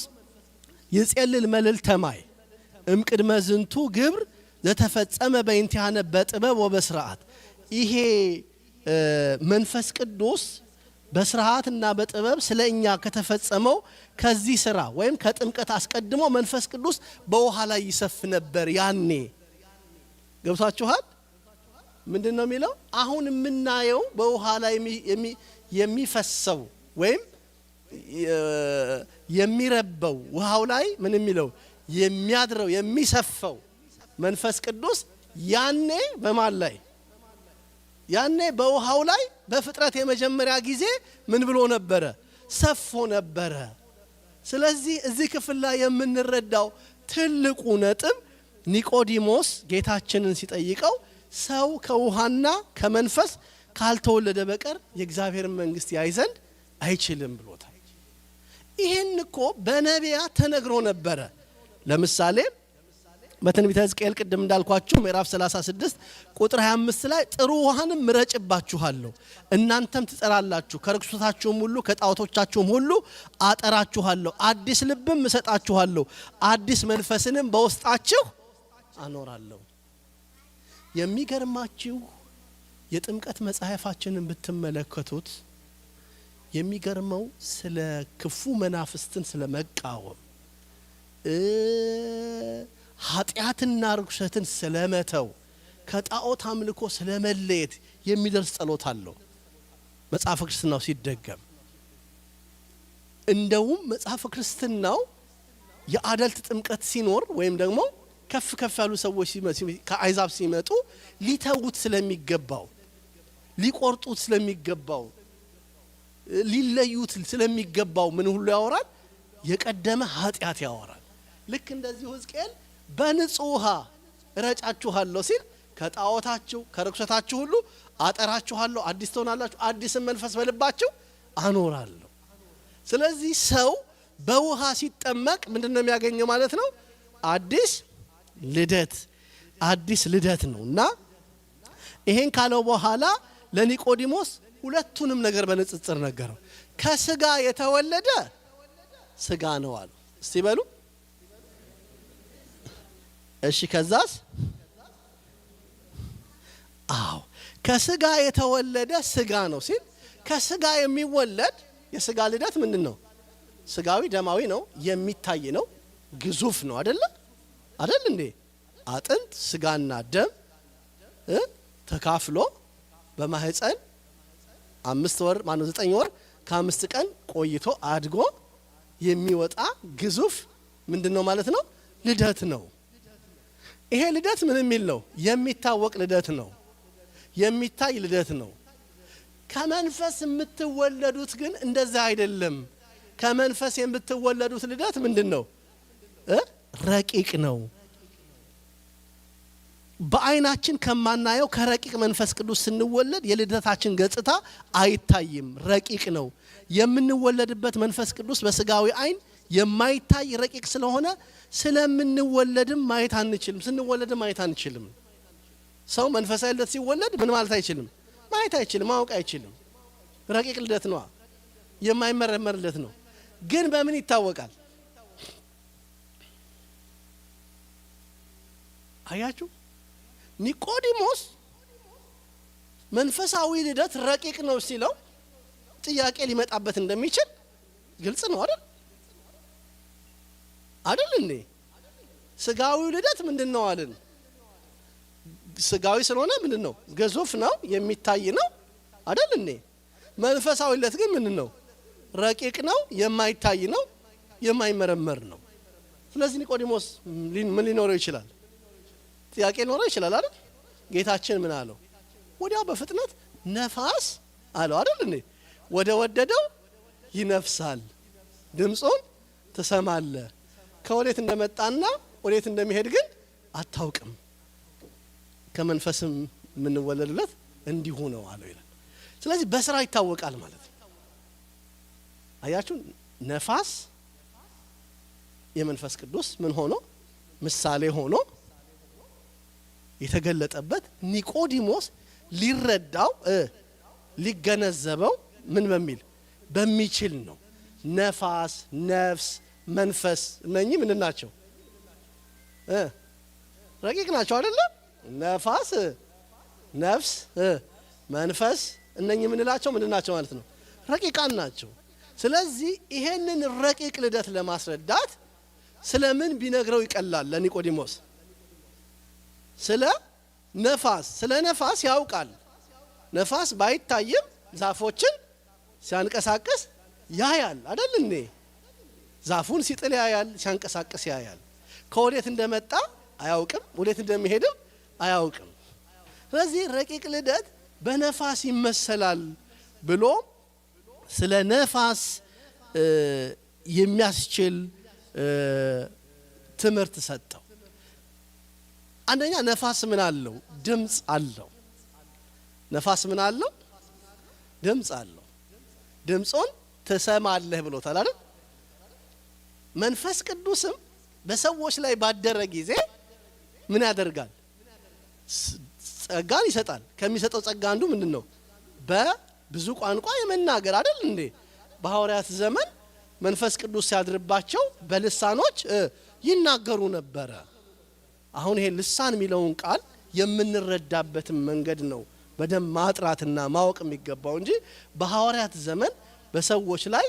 ይጼልል መልዕልተ ማይ እምቅድመ ዝንቱ ግብር ዘተፈጸመ በእንቲያን በጥበብ ወበስርዓት ይሄ መንፈስ ቅዱስ በስርዓትና በጥበብ ስለኛ ከተፈጸመው ከዚህ ስራ ወይም ከጥምቀት አስቀድሞ መንፈስ ቅዱስ በውሃ ላይ ይሰፍ ነበር ያኔ ገብታችኋል ምንድነው የሚለው አሁን የምናየው በውሃ ላይ የሚፈሰው ወይም የሚረበው ውሃው ላይ ምን የሚለው የሚያድረው የሚሰፈው መንፈስ ቅዱስ ያኔ በማን ላይ ያኔ በውሃው ላይ በፍጥረት የመጀመሪያ ጊዜ ምን ብሎ ነበረ ሰፎ ነበረ ስለዚህ እዚህ ክፍል ላይ የምንረዳው ትልቁ ነጥብ ኒቆዲሞስ ጌታችንን ሲጠይቀው ሰው ከውሃና ከመንፈስ ካልተወለደ በቀር የእግዚአብሔር መንግስት ያይ ዘንድ አይችልም ብሎታል ይሄን እኮ በነቢያት ተነግሮ ነበረ ለምሳሌ በትንቢተ ሕዝቅኤል ቅድም እንዳልኳችሁ ምዕራፍ 36 ቁጥር 25 ላይ ጥሩ ውሃንም ምረጭባችኋለሁ እናንተም ትጠራላችሁ ከርኩሰታችሁም ሁሉ ከጣዖቶቻችሁም ሁሉ አጠራችኋለሁ አዲስ ልብም እሰጣችኋለሁ አዲስ መንፈስንም በውስጣችሁ አኖራለሁ የሚገርማችሁ የጥምቀት መጽሐፋችንን ብትመለከቱት የሚገርመው ስለ ክፉ መናፍስትን ስለ መቃወም ኃጢአትና ርኩሰትን ስለመተው ከጣዖት አምልኮ ስለመለየት የሚደርስ ጸሎት አለው መጽሐፈ ክርስትናው ሲደገም እንደውም መጽሐፈ ክርስትናው የአደልት ጥምቀት ሲኖር ወይም ደግሞ ከፍ ከፍ ያሉ ሰዎች ከአይዛብ ሲመጡ ሊተውት ስለሚገባው ሊቆርጡት ስለሚገባው ሊለዩት ስለሚገባው ምን ሁሉ ያወራል የቀደመ ኃጢአት ያወራል ልክ እንደዚህ ሕዝቅኤል በንጹህ ውሃ ረጫችኋለሁ ሲል ከጣዖታችሁ ከርኩሰታችሁ ሁሉ አጠራችኋለሁ አዲስ ትሆናላችሁ አዲስ መንፈስ በልባችሁ አኖራለሁ ስለዚህ ሰው በውሃ ሲጠመቅ ምንድነው የሚያገኘው ማለት ነው አዲስ ልደት ነውና ይሄን ካለው በኋላ ለኒቆዲሞስ ሁለቱንም ነገር በንጽጽር ነገረው ከስጋ የተወለደ ስጋ ነው አሉ እስቲ በሉ እሺ ከዛስ አው ከስጋ የተወለደ ስጋ ነው ሲል ከስጋ የሚወለድ የስጋ ልደት ምንድነው ስጋዊ ደማዊ ነው የሚታይ ነው ግዙፍ ነው አይደለ እንዴ አጥንት ስጋና ደም ተካፍሎ በማህፀን 5 ወር 9 ወር ከ5 ቀን ቆይቶ አድጎ የሚወጣ ግዙፍ ምንድነው ማለት ነው ልደት ነው ይሄ ልደት ምን የሚል ነው የሚታወቅ ልደት ነው የሚታይ ልደት ነው ከመንፈስ የምትወለዱት ግን እንደዛ አይደለም ከመንፈስ የምትወለዱት ልደት ምንድነው ረቂቅ ነው በአይናችን ከማናየው ከረቂቅ መንፈስ ቅዱስ ስንወለድ የልደታችን ገጽታ አይታይም ረቂቅ ነው የምንወለድበት መንፈስ ቅዱስ በስጋዊ አይን የማይታይ ረቂቅ ስለሆነ ስለምንወለድም ማየት አንችልም ስንወለድም ማየት አንችልም ሰው መንፈሳዊ ልደት ሲወለድ ምን ማለት አይችልም ማየት አይችልም ማወቅ አይችልም ረቂቅ ልደት ነው የማይመረመር ልደት ነው ግን በምን ይታወቃል አያችሁ ኒቆዲሞስ መንፈሳዊ ልደት ረቂቅ ነው ሲለው ጥያቄ ሊመጣበት እንደሚችል ግልጽ ነው አይደል እንዴ ስጋዊ ልደት ምንድነው አለን ስጋዊ ስለሆነ ምንድነው ግዙፍ ነው የሚታይ ነው አይደል እንዴ መንፈሳዊ ልደት ግን ምንድነው ረቂቅ ነው የማይታይ ነው የማይመረመር ነው ስለዚህ ኒቆዲሞስ ምን ሊኖረው ይችላል ጥያቄ ሊኖረው ይችላል አይደል ጌታችን ምን አለው ወዲያው በፍጥነት ነፋስ አለው አይደል እንዴ ወደ ወደደው ይነፍሳል ድምጹን ትሰማለህ ከወዴት እንደመጣና ወዴት እንደሚሄድ ግን አታውቅም ከመንፈስም ምን ወለደለት እንዲሁ ነው አለው ይላል ስለዚህ በስራ ይታወቃል ማለት ነው። አያችሁ ነፋስ የመንፈስ ቅዱስ ምን ሆኖ ምሳሌ ሆኖ የተገለጠበት ኒቆዲሞስ ሊረዳው ሊገነዘበው ምን በሚል በሚችል ነው። ነፋስ፣ ነፍስ፣ መንፈስ እነኚህ ምን ናቸው? ረቂቅ ናቸው አይደለ? ነፋስ፣ ነፍስ፣ መንፈስ እነኚህ ምንላቸው ምን ናቸው ማለት ነው? ረቂቃን ናቸው። ስለዚህ ይሄንን ረቂቅ ልደት ለማስረዳት ስለምን ቢነግረው ይቀላል ለኒቆዲሞስ? ስለ ነፋስ ያውቃል። ነፋስ ባይታይም ዛፎችን ሲያንቀሳቅስ ያያል አይደል እንዴ? ዛፉን ሲጥል ያያል፣ ሲያንቀሳቅስ ያያል። ከወዴት እንደመጣ አያውቅም፣ ወዴት እንደሚሄድም አያውቅም። ስለዚህ ረቂቅ ልደት በነፋስ ይመሰላል ብሎ ስለ ነፋስ የሚያስችል ትምህርት ሰጠው። አንደኛ ነፋስ ምን አለው? ድምጽ አለው። ነፋስ ምን አለው? ድምጽ አለው። ድምጹን ትሰማለህ ብሎታል አይደል? መንፈስ ቅዱስም በሰዎች ላይ ባደረ ጊዜ ምን ያደርጋል? ጸጋን ይሰጣል። ከሚሰጠው ጸጋ አንዱ ምንድነው? በብዙ ቋንቋ የመናገር አይደል እንዴ? በሐዋርያት ዘመን መንፈስ ቅዱስ ሲያድርባቸው በልሳኖች ይናገሩ ነበረ። አሁን ይሄ ልሳን የሚለውን ቃል የምንረዳበትን መንገድ ነው በደንብ ማጥራትና ማወቅ የሚገባው እንጂ በሐዋርያት ዘመን በሰዎች ላይ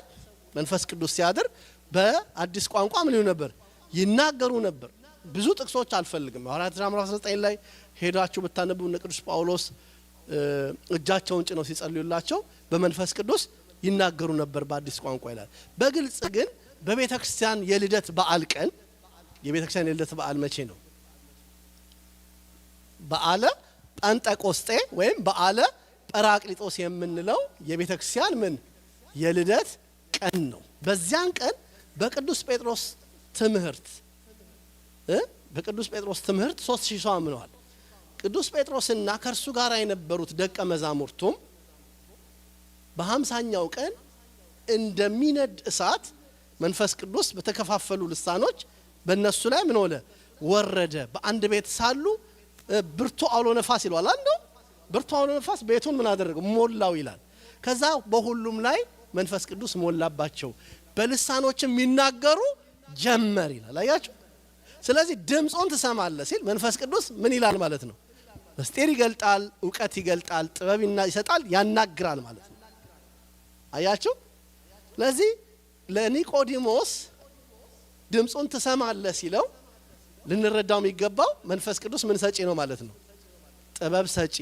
መንፈስ ቅዱስ ሲያድር በአዲስ ቋንቋ ምን ይሉ ነበር? ይናገሩ ነበር። ብዙ ጥቅሶች አልፈልግም። ሐዋርያት ሥራ ምዕራፍ 9 ላይ ሄዳችሁ ብታነቡ እነ ቅዱስ ጳውሎስ እጃቸውን ጭነው ሲጸልዩላቸው በመንፈስ ቅዱስ ይናገሩ ነበር በአዲስ ቋንቋ ይላል። በግልጽ ግን በቤተ ክርስቲያን የልደት በዓል ቀን የቤተ ክርስቲያን የልደት በዓል መቼ ነው? በዓለ ጴንጤቆስጤ ወይም በዓለ ጰራቅሊጦስ የምንለው የቤተ ክርስቲያን ምን የልደት ቀን ነው። በዚያን ቀን በቅዱስ ጴጥሮስ ትምህርት 3000 ሰው አምነዋል። ቅዱስ ጴጥሮስና ከእርሱ ጋር የነበሩት ደቀ መዛሙርቱም በ50ኛው ቀን እንደሚነድ እሳት መንፈስ ቅዱስ በተከፋፈሉ ልሳኖች በእነሱ ላይ ምን ሆነ? ወረደ። በአንድ ቤት ሳሉ ብርቱ አውሎ ነፋስ ይሏል። አንዱ ብርቱ አውሎ ነፋስ ቤቱን ምን አደረገው? ሞላው ይላል። ከዛ በሁሉም ላይ መንፈስ ቅዱስ ሞላባቸው፣ በልሳኖችም ይናገሩ ጀመር ይላል። አያችሁ? ስለዚህ ድምጹን ትሰማለህ ሲል መንፈስ ቅዱስ ምን ይላል ማለት ነው? ምስጢር ይገልጣል፣ እውቀት ይገልጣል፣ ጥበብ ይሰጣል፣ ያናግራል ማለት ነው። አያችሁ? ስለዚህ ለኒቆዲሞስ ድምጹን ትሰማለህ ሲለው ልንረዳው የሚገባው መንፈስ ቅዱስ ምን ሰጪ ነው ማለት ነው? ጥበብ ሰጪ፣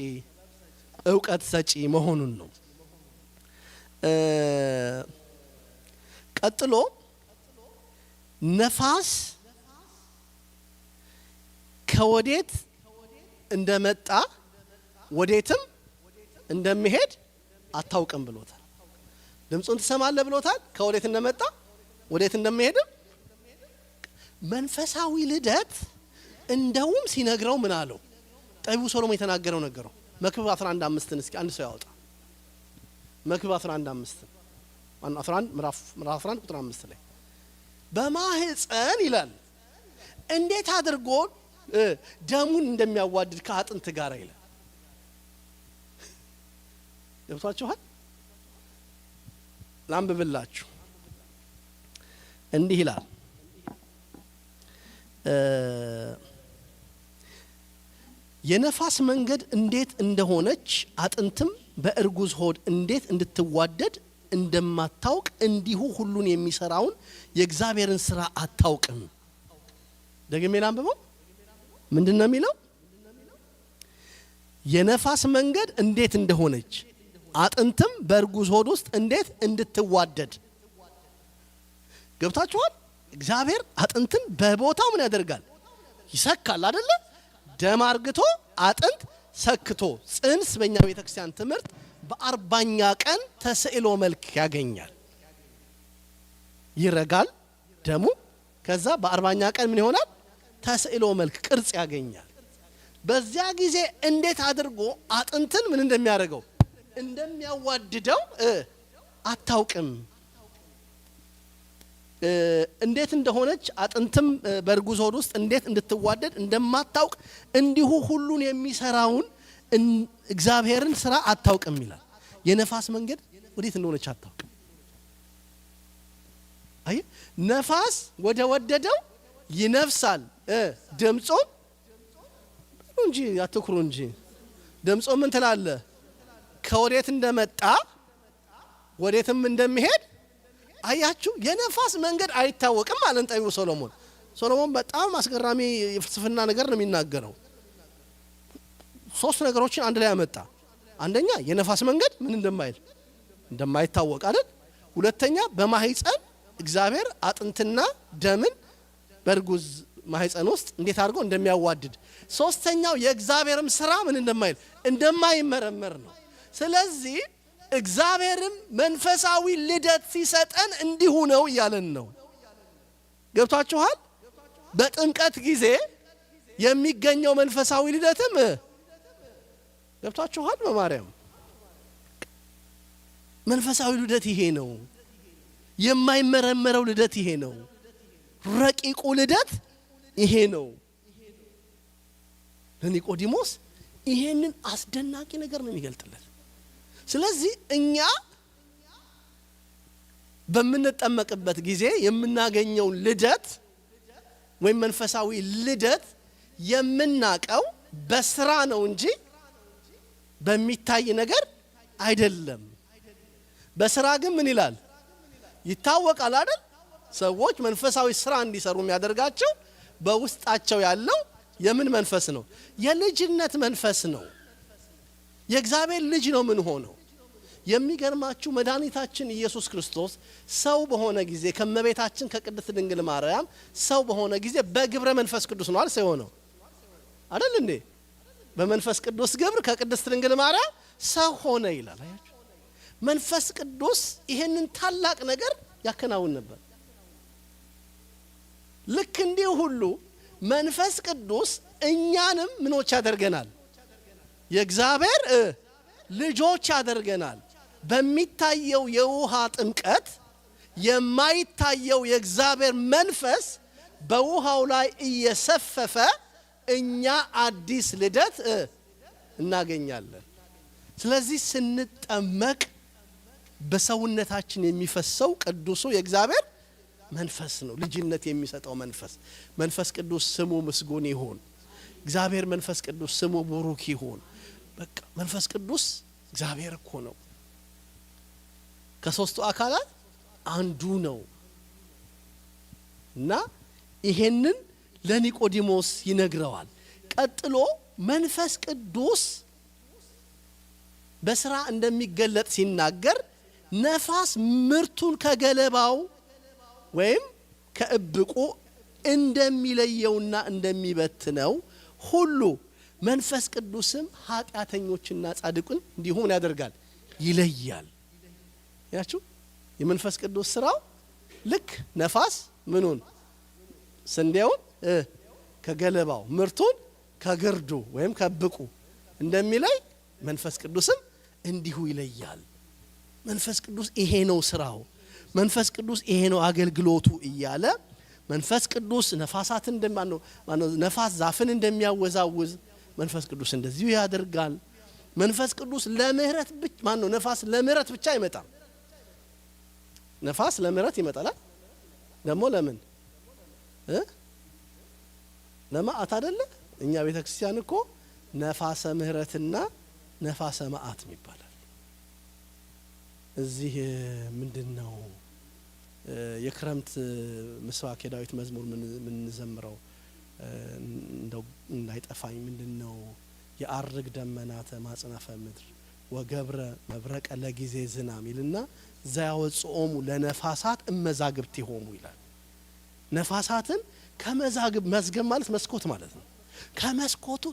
እውቀት ሰጪ መሆኑን ነው። ቀጥሎ ነፋስ ከወዴት እንደመጣ ወዴትም እንደሚሄድ አታውቅም ብሎታል። ድምጹን ትሰማለህ ብሎታል። ከወዴት እንደመጣ ወዴት እንደሚሄድም መንፈሳዊ ልደት እንደውም ሲነግረው ምን አለው? ጠቢቡ ሰሎሞን የተናገረው ነገረው። መክብብ 11:5 እስኪ አንድ ሰው ያወጣ። መክብብ 11:5 11 ምዕራፍ 11 ቁጥር 5 ላይ በማህፀን ይላል እንዴት አድርጎ ደሙን እንደሚያዋድድ ከአጥንት ጋር ይላል። ገብቷችኋል? ላንብብላችሁ። እንዲህ ይላል የነፋስ መንገድ እንዴት እንደሆነች አጥንትም በእርጉዝ ሆድ እንዴት እንድትዋደድ እንደማታውቅ እንዲሁ ሁሉን የሚሰራውን የእግዚአብሔርን ስራ አታውቅም። ደግሜ ላንብበው። ምንድነው የሚለው? የነፋስ መንገድ እንዴት እንደሆነች አጥንትም በእርጉዝ ሆድ ውስጥ እንዴት እንድትዋደድ። ገብታችኋል? እግዚአብሔር አጥንትን በቦታው ምን ያደርጋል? ይሰካል አይደለ? ደም አርግቶ አጥንት ሰክቶ ጽንስ በእኛ ቤተክርስቲያን ትምህርት በ40ኛ ቀን ተስዕሎ መልክ ያገኛል። ይረጋል ደሙ። ከዛ በ40ኛ ቀን ምን ይሆናል? ተስዕሎ መልክ ቅርጽ ያገኛል። በዚያ ጊዜ እንዴት አድርጎ አጥንትን ምን እንደሚያደርገው እንደሚያዋድደው አታውቅም። እንዴት እንደሆነች አጥንትም በእርጉዝ ሆድ ውስጥ እንዴት እንድትዋደድ እንደማታውቅ እንዲሁ ሁሉን የሚሰራውን እግዚአብሔርን ስራ አታውቅም ይላል። የነፋስ መንገድ ወዴት እንደሆነች አታውቅም። አይ ነፋስ ወደ ወደደው ይነፍሳል። ድምጾም እንጂ አትኩሩ እንጂ ድምጾ ምን ትላለ? ከወዴት እንደመጣ ወዴትም እንደሚሄድ አያችሁ። የነፋስ መንገድ አይታወቅም አለን ጠቢቡ ሶሎሞን። ሶሎሞን በጣም አስገራሚ የፍልስፍና ነገር ነው የሚናገረው። 3 ነገሮችን አንድ ላይ ያመጣ። አንደኛ የነፋስ መንገድ ምን እንደማይታወቅ አይደል? ሁለተኛ በማህፀን እግዚአብሔር አጥንትና ደምን በእርጉዝ ማህፀን ውስጥ እንዴት አድርጎ እንደሚያዋድድ። ሶስተኛው የእግዚአብሔርም ስራ ምን እንደማይመረመር ነው። ስለዚህ እግዚአብሔርም መንፈሳዊ ልደት ሲሰጠን እንዲሁ ነው እያለን ነው። ገብታችኋል? በጥምቀት ጊዜ የሚገኘው መንፈሳዊ ልደትም ገብታችኋል? በማርያም መንፈሳዊ ልደት ይሄ ነው። የማይመረመረው ልደት ይሄ ነው። ረቂቁ ልደት ይሄ ነው። ለኒቆዲሞስ ይሄንን አስደናቂ ነገር ነው የሚገልጥለት። ስለዚህ እኛ በምንጠመቅበት ጊዜ የምናገኘው ልደት ወይም መንፈሳዊ ልደት የምናቀው በስራ ነው እንጂ በሚታይ ነገር አይደለም። በስራ ግን ምን ይላል? ይታወቃል አይደል? ሰዎች መንፈሳዊ ስራ እንዲሰሩ የሚያደርጋቸው በውስጣቸው ያለው የምን መንፈስ ነው? የልጅነት መንፈስ ነው። የእግዚአብሔር ልጅ ነው ምን ሆነው። የሚገርማችሁ መድኃኒታችን ኢየሱስ ክርስቶስ ሰው በሆነ ጊዜ ከመቤታችን ከቅድስት ድንግል ማርያም ሰው በሆነ ጊዜ በግብረ መንፈስ ቅዱስ ነው ሰው ሆነው አይደል እንዴ? በመንፈስ ቅዱስ ግብር ከቅድስት ድንግል ማርያም ሰው ሆነ ይላል። አያችሁ፣ መንፈስ ቅዱስ ይሄንን ታላቅ ነገር ያከናውን ነበር። ልክ እንዲሁ ሁሉ መንፈስ ቅዱስ እኛንም ምኖች ያደርገናል? የእግዚአብሔር ልጆች ያደርገናል። በሚታየው የውሃ ጥምቀት የማይታየው የእግዚአብሔር መንፈስ በውሃው ላይ እየሰፈፈ እኛ አዲስ ልደት እናገኛለን። ስለዚህ ስንጠመቅ በሰውነታችን የሚፈሰው ቅዱሱ የእግዚአብሔር መንፈስ ነው። ልጅነት የሚሰጠው መንፈስ። መንፈስ ቅዱስ ስሙ ምስጉን ይሁን። እግዚአብሔር መንፈስ ቅዱስ ስሙ ቡሩክ ይሁን። በቃ መንፈስ ቅዱስ እግዚአብሔር እኮ ነው። ከሶስቱ አካላት አንዱ ነው እና ይሄንን ለኒቆዲሞስ ይነግረዋል። ቀጥሎ መንፈስ ቅዱስ በስራ እንደሚገለጥ ሲናገር ነፋስ ምርቱን ከገለባው ወይም ከእብቁ እንደሚለየውና እንደሚበትነው ሁሉ መንፈስ ቅዱስም ኃጢአተኞችና ጻድቁን እንዲሁም ያደርጋል፣ ይለያል። ያችሁ የመንፈስ ቅዱስ ስራው ልክ ነፋስ ምኑን ስንዴውን ከገለባው ምርቱን ከግርዱ ወይም ከብቁ እንደሚለይ መንፈስ ቅዱስም እንዲሁ ይለያል። መንፈስ ቅዱስ ይሄ ነው ስራው። መንፈስ ቅዱስ ይሄ ነው አገልግሎቱ እያለ መንፈስ ቅዱስ ነፋሳትን እንደማነው ነፋስ ዛፍን እንደሚያወዛውዝ መንፈስ ቅዱስ እንደዚሁ ያደርጋል። መንፈስ ቅዱስ ለምህረት ብቻ ነፋስ ለምህረት ብቻ አይመጣም። ነፋስ ለምህረት ይመጣል። ደግሞ ለምን ለማአት አይደለ? እኛ ቤተክርስቲያን እኮ ነፋሰ ምህረትና ነፋሰ ማአት ይባላል። እዚህ ምንድነው የክረምት ምስዋክ የዳዊት መዝሙር ምን ዘምረው እንደው እንዳይጠፋኝ ምንድነው የአርግ ደመናተ ማጽናፈ ምድር ወገብረ መብረቀ ለጊዜ ዝናም ይልና ዘያወጽኦሙ ለነፋሳት እመዛግብት ይሆሙ ይላል። ነፋሳትን ከመዛግብ መዝገብ ማለት መስኮት ማለት ነው። ከመስኮቱ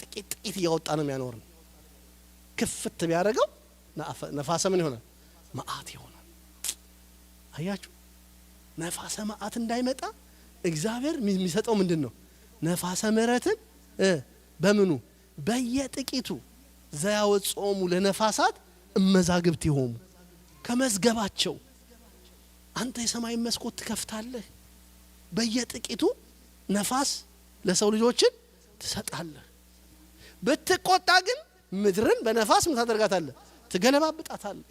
ጥቂት እያወጣ ነው የሚያኖርን። ክፍት ቢያደርገው ነፋሰ ምን ይሆናል? መዓት ይሆናል። አያችሁ፣ ነፋሰ መዓት እንዳይመጣ እግዚአብሔር የሚሰጠው ምንድነው? ነፋሰ ምሕረትን በምኑ በየጥቂቱ ዘያወጽኦሙ ለነፋሳት እመዛግብት ይሆሙ ከመዝገባቸው አንተ የሰማይ መስኮት ትከፍታለህ በየጥቂቱ ነፋስ ለሰው ልጆችን ትሰጣለህ ብትቆጣ ግን ምድርን በነፋስ ምን ታደርጋታለህ ትገለባብጣታለህ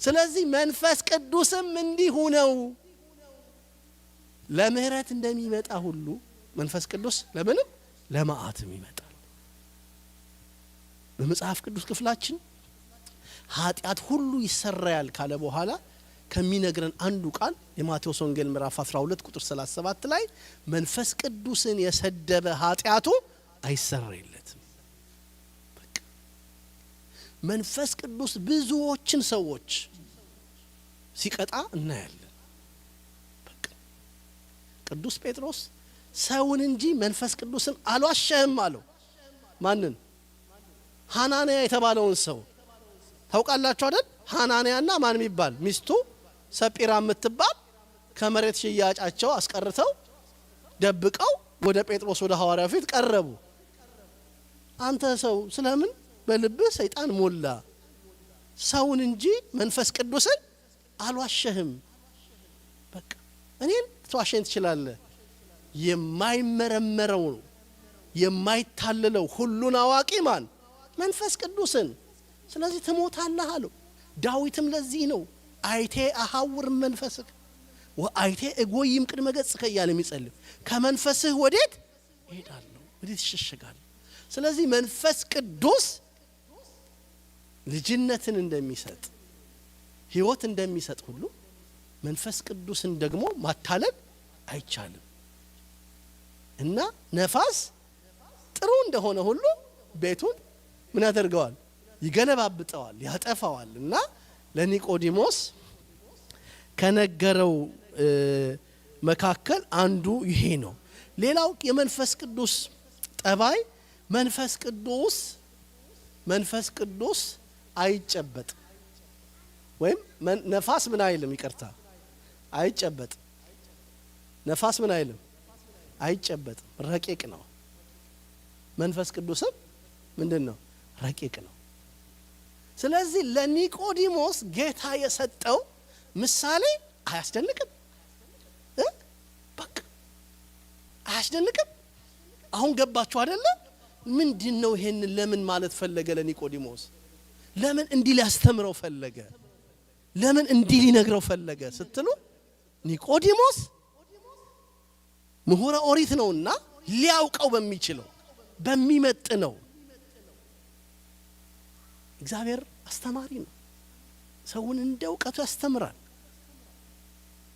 ስለዚህ መንፈስ ቅዱስም እንዲሁ ነው ለምህረት እንደሚመጣ ሁሉ መንፈስ ቅዱስ ለምንም ለመዓትም ይመጣል በመጽሐፍ ቅዱስ ክፍላችን ኃጢአት ሁሉ ይሰራያል ካለ በኋላ ከሚነግረን አንዱ ቃል የማቴዎስ ወንጌል ምዕራፍ 12 ቁጥር 37 ላይ መንፈስ ቅዱስን የሰደበ ኃጢአቱ አይሰረይለትም በቃ መንፈስ ቅዱስ ብዙዎችን ሰዎች ሲቀጣ እናያለን በቃ ቅዱስ ጴጥሮስ ሰውን እንጂ መንፈስ ቅዱስን አልዋሸህም አለው ማንን ሐናንያ የተባለውን ሰው ታውቃላችሁ አይደል ሐናንያና ማን የሚባል ሚስቱ ሰጲራ የምትባል ከመሬት ሽያጫቸው አስቀርተው ደብቀው ወደ ጴጥሮስ ወደ ሐዋርያው ፊት ቀረቡ አንተ ሰው ስለምን በልብህ ሰይጣን ሞላ ሰውን እንጂ መንፈስ ቅዱስን አልዋሸህም በቃ እኔን ተዋሸኝ ትችላለህ የማይመረመረው የማይታለለው ሁሉን አዋቂ ማን መንፈስ ቅዱስን ስለዚህ ትሞታለህ አለው ዳዊትም ለዚህ ነው አይቴ አሐውር መንፈስክ ወአይቴ እጎይም ቅድመ ገጽከ እያለ የሚጸልይ ከመንፈስህ ወዴት እሄዳለሁ ወዴት ይሸሸጋል ስለዚህ መንፈስ ቅዱስ ልጅነትን እንደሚሰጥ ሕይወት እንደሚሰጥ ሁሉ መንፈስ ቅዱስን ደግሞ ማታለል አይቻልም እና ነፋስ ጥሩ እንደሆነ ሁሉ ቤቱን ምን ያደርገዋል ይገለባብጠዋል ያጠፋዋል እና ለኒቆዲሞስ ከነገረው መካከል አንዱ ይሄ ነው ሌላው የመንፈስ ቅዱስ ጠባይ መንፈስ ቅዱስ አይጨበጥ ወይም ነፋስ ምን አይልም ይቅርታ አይጨበጥ ነፋስ ምን አይልም አይጨበጥ ረቂቅ ነው መንፈስ ቅዱስም ምንድነው ረቂቅ ነው ስለዚህ ለኒቆዲሞስ ጌታ የሰጠው ምሳሌ አያስደንቅም በቃ አያስደንቅም አሁን ገባችሁ አይደለ ምንድነው ይሄን ለምን ማለት ፈለገ ለኒቆዲሞስ ለምን እንዲህ ሊያስተምረው ፈለገ ለምን እንዲህ ሊነግረው ፈለገ ስትሉ ኒቆዲሞስ ምሁረ ኦሪት ነውና ሊያውቀው በሚችለው በሚመጥነው እግዚአብሔር አስተማሪ ነው ሰውን እንደ ዕውቀቱ ያስተምራል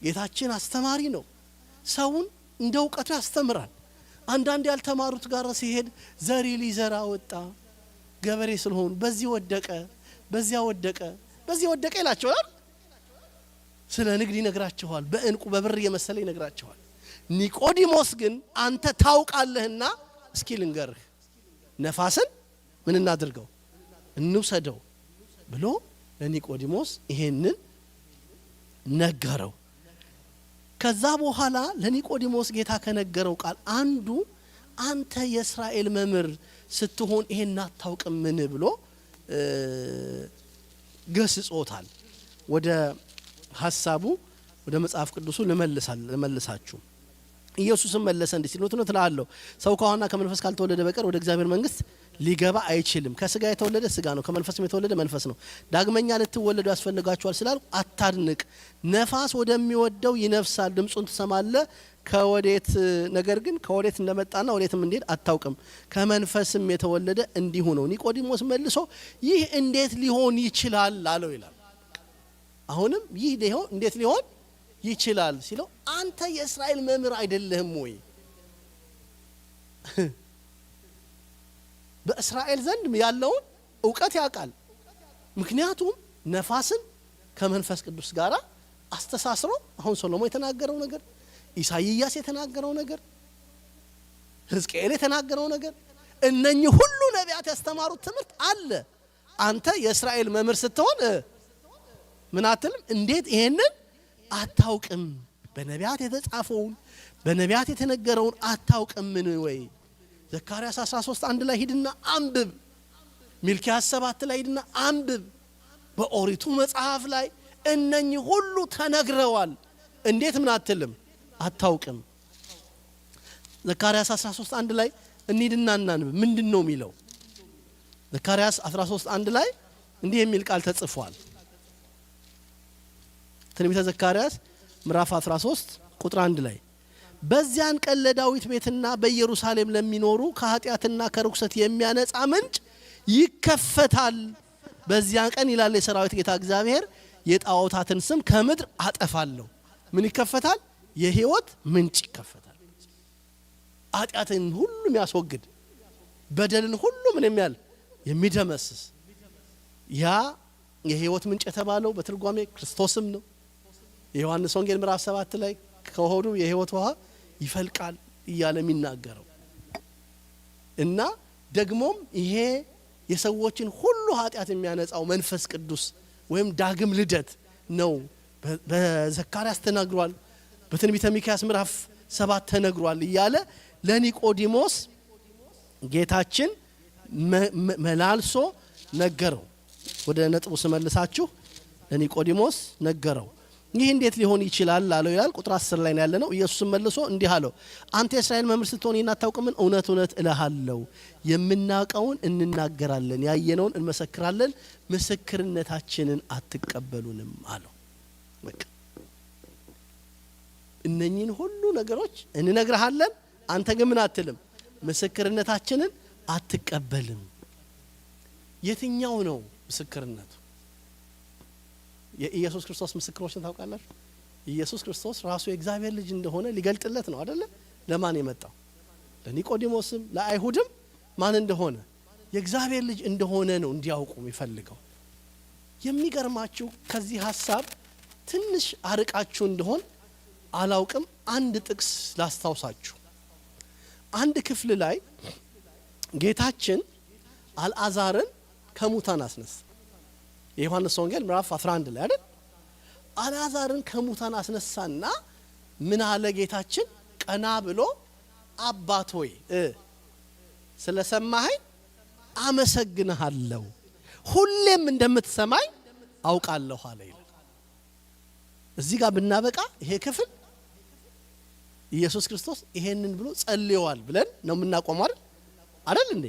ጌታችን አስተማሪ ነው ሰውን እንደ ዕውቀቱ ያስተምራል አንዳንድ ያልተማሩት ጋር ሲሄድ ዘሪ ሊዘራ ወጣ ገበሬ ስለሆኑ በዚህ ወደቀ በዚያ ወደቀ ይላቸዋል ስለ ንግድ ይነግራቸዋል በእንቁ በብር የመሰለ ይነግራቸዋል ኒቆዲሞስ ግን አንተ ታውቃለህና እስኪ ልንገርህ ነፋስን ምን እናድርገው እንውሰደው ብሎ ለኒቆዲሞስ ይሄንን ነገረው ከዛ በኋላ ለኒቆዲሞስ ጌታ ከነገረው ቃል አንዱ አንተ የእስራኤል መምህር ስትሆን ይሄን አታውቅም ምን ብሎ ገስጾታል ወደ ሐሳቡ ወደ መጽሐፍ ቅዱሱ ለመልሳችሁ ኢየሱስም መለሰ እንዲህ ሲል ነው ትላለህ ሰው ከሆነ ከመንፈስ ካልተወለደ በቀር ወደ እግዚአብሔር መንግስት ሊገባ አይችልም ከስጋ የተወለደ ስጋ ነው ከመንፈስም የተወለደ መንፈስ ነው ዳግመኛ ልትወለዱ ያስፈልጋችኋል ስላል አታድንቅ ነፋስ ወደሚወደው ይነፍሳል ድምጹን ትሰማለህ ከወዴት ነገር ግን ከወዴት እንደመጣና ወዴትም እንዴት አታውቅም ከመንፈስም የተወለደ እንዲሁ ነው ኒቆዲሞስ መልሶ ይህ እንዴት ሊሆን ይችላል አለው ይላል አሁንም ይህ ሊሆን እንዴት ሊሆን ይችላል ሲለው አንተ የእስራኤል መምህር አይደለህም ወይ በእስራኤል ዘንድ ያለውን ዕውቀት ያውቃል ምክንያቱም ነፋስን ከመንፈስ ቅዱስ ጋር አስተሳስሮ አሁን ሶሎሞን የተናገረው ነገር ኢሳይያስ የተናገረው ነገር ሕዝቅኤል የተናገረው ነገር እነኚህ ሁሉ ነቢያት ያስተማሩት ትምህርት አለ አንተ የእስራኤል መምህር ስትሆን ምን አትልም እንዴት ይሄንን አታውቅም በነቢያት የተጻፈውን በነቢያት የተነገረውን አታውቅም ምን ወይ ዘካርያስ 13 1 ላይ ሂድና አንብብ ሚልኪያስ 7 ላይ ሂድና አንብብ በኦሪቱ መጽሐፍ ላይ እነኚህ ሁሉ ተነግረዋል። እንዴት ምን አትልም አታውቅም? ዘካርያስ 13:1 ላይ እንሂድና እናንብ። ምንድነው የሚለው? ዘካርያስ 13:1 ላይ እንዲህ የሚል ቃል ተጽፏል። ትንቢተ ዘካርያስ ምዕራፍ 13 ቁጥር 1 ላይ በዚያን ቀን ለዳዊት ቤትና በኢየሩሳሌም ለሚኖሩ ከኃጢአትና ከርኩሰት የሚያነጻ ምንጭ ይከፈታል። በዚያን ቀን ይላል የሰራዊት ጌታ እግዚአብሔር የጣዖታትን ስም ከምድር አጠፋለሁ። ምን ይከፈታል? የሕይወት ምንጭ ይከፈታል። ኃጢአትን ሁሉ የሚያስወግድ በደልን ሁሉ ምን የሚያል የሚደመስስ ያ የሕይወት ምንጭ የተባለው በትርጓሜ ክርስቶስም ነው። የዮሐንስ ወንጌል ምዕራፍ 7 ላይ ከሆዱ የሕይወት ውሃ ይፈልቃል እያለ የሚናገረው እና ደግሞም ይሄ የሰዎችን ሁሉ ኃጢአት የሚያነጻው መንፈስ ቅዱስ ወይም ዳግም ልደት ነው። በዘካርያስ ተናግሯል። በትንቢተ ሚክያስ ምዕራፍ 7 ተነግሯል እያለ ለኒቆዲሞስ ጌታችን መላልሶ ነገረው። ወደ ነጥቡ ስመልሳችሁ ለኒቆዲሞስ ነገረው። ይህ እንዴት ሊሆን ይችላል አለው ይላል። ቁጥር 10 ላይ ያለ ነው። ኢየሱስ መልሶ እንዲህ አለው፣ አንተ የእስራኤል መምህር ስትሆን ይህን አታውቅምን? እውነት እውነት እልሃለሁ የምናውቀውን እንናገራለን፣ ያየነውን እንመሰክራለን፣ ምስክርነታችንን አትቀበሉንም አለው። በቃ እነኚህን ሁሉ ነገሮች እንነግርሃለን፣ አንተ ግን ምን አትልም? ምስክርነታችንን አትቀበልም። የትኛው ነው ምስክርነቱ? የኢየሱስ ክርስቶስ ምስክሮችን ታውቃላችሁ? ኢየሱስ ክርስቶስ ራሱ የእግዚአብሔር ልጅ እንደሆነ ሊገልጥለት ነው አይደለ? ለማን የመጣው? ለኒቆዲሞስም ለአይሁድም ማን እንደሆነ የእግዚአብሔር ልጅ እንደሆነ ነው እንዲያውቁ የሚፈልገው። የሚገርማችሁ ከዚህ ሐሳብ ትንሽ አርቃችሁ እንደሆን አላውቅም። አንድ ጥቅስ ላስታውሳችሁ። አንድ ክፍል ላይ ጌታችን አልዓዛርን ከሙታን አስነሳ። የዮሐንስ ወንጌል ምዕራፍ 11 ላይ አይደል? አልዓዛርን ከሙታን አስነሳና ምን አለ ጌታችን? ቀና ብሎ አባት ሆይ ስለሰማኸኝ አመሰግንሃለሁ፣ ሁሌም እንደምትሰማኝ አውቃለሁ አለ ይላል። እዚህ ጋር ብናበቃ ይሄ ክፍል ኢየሱስ ክርስቶስ ይሄንን ብሎ ጸልየዋል ብለን ነው የምናቆመው አይደል እንዴ?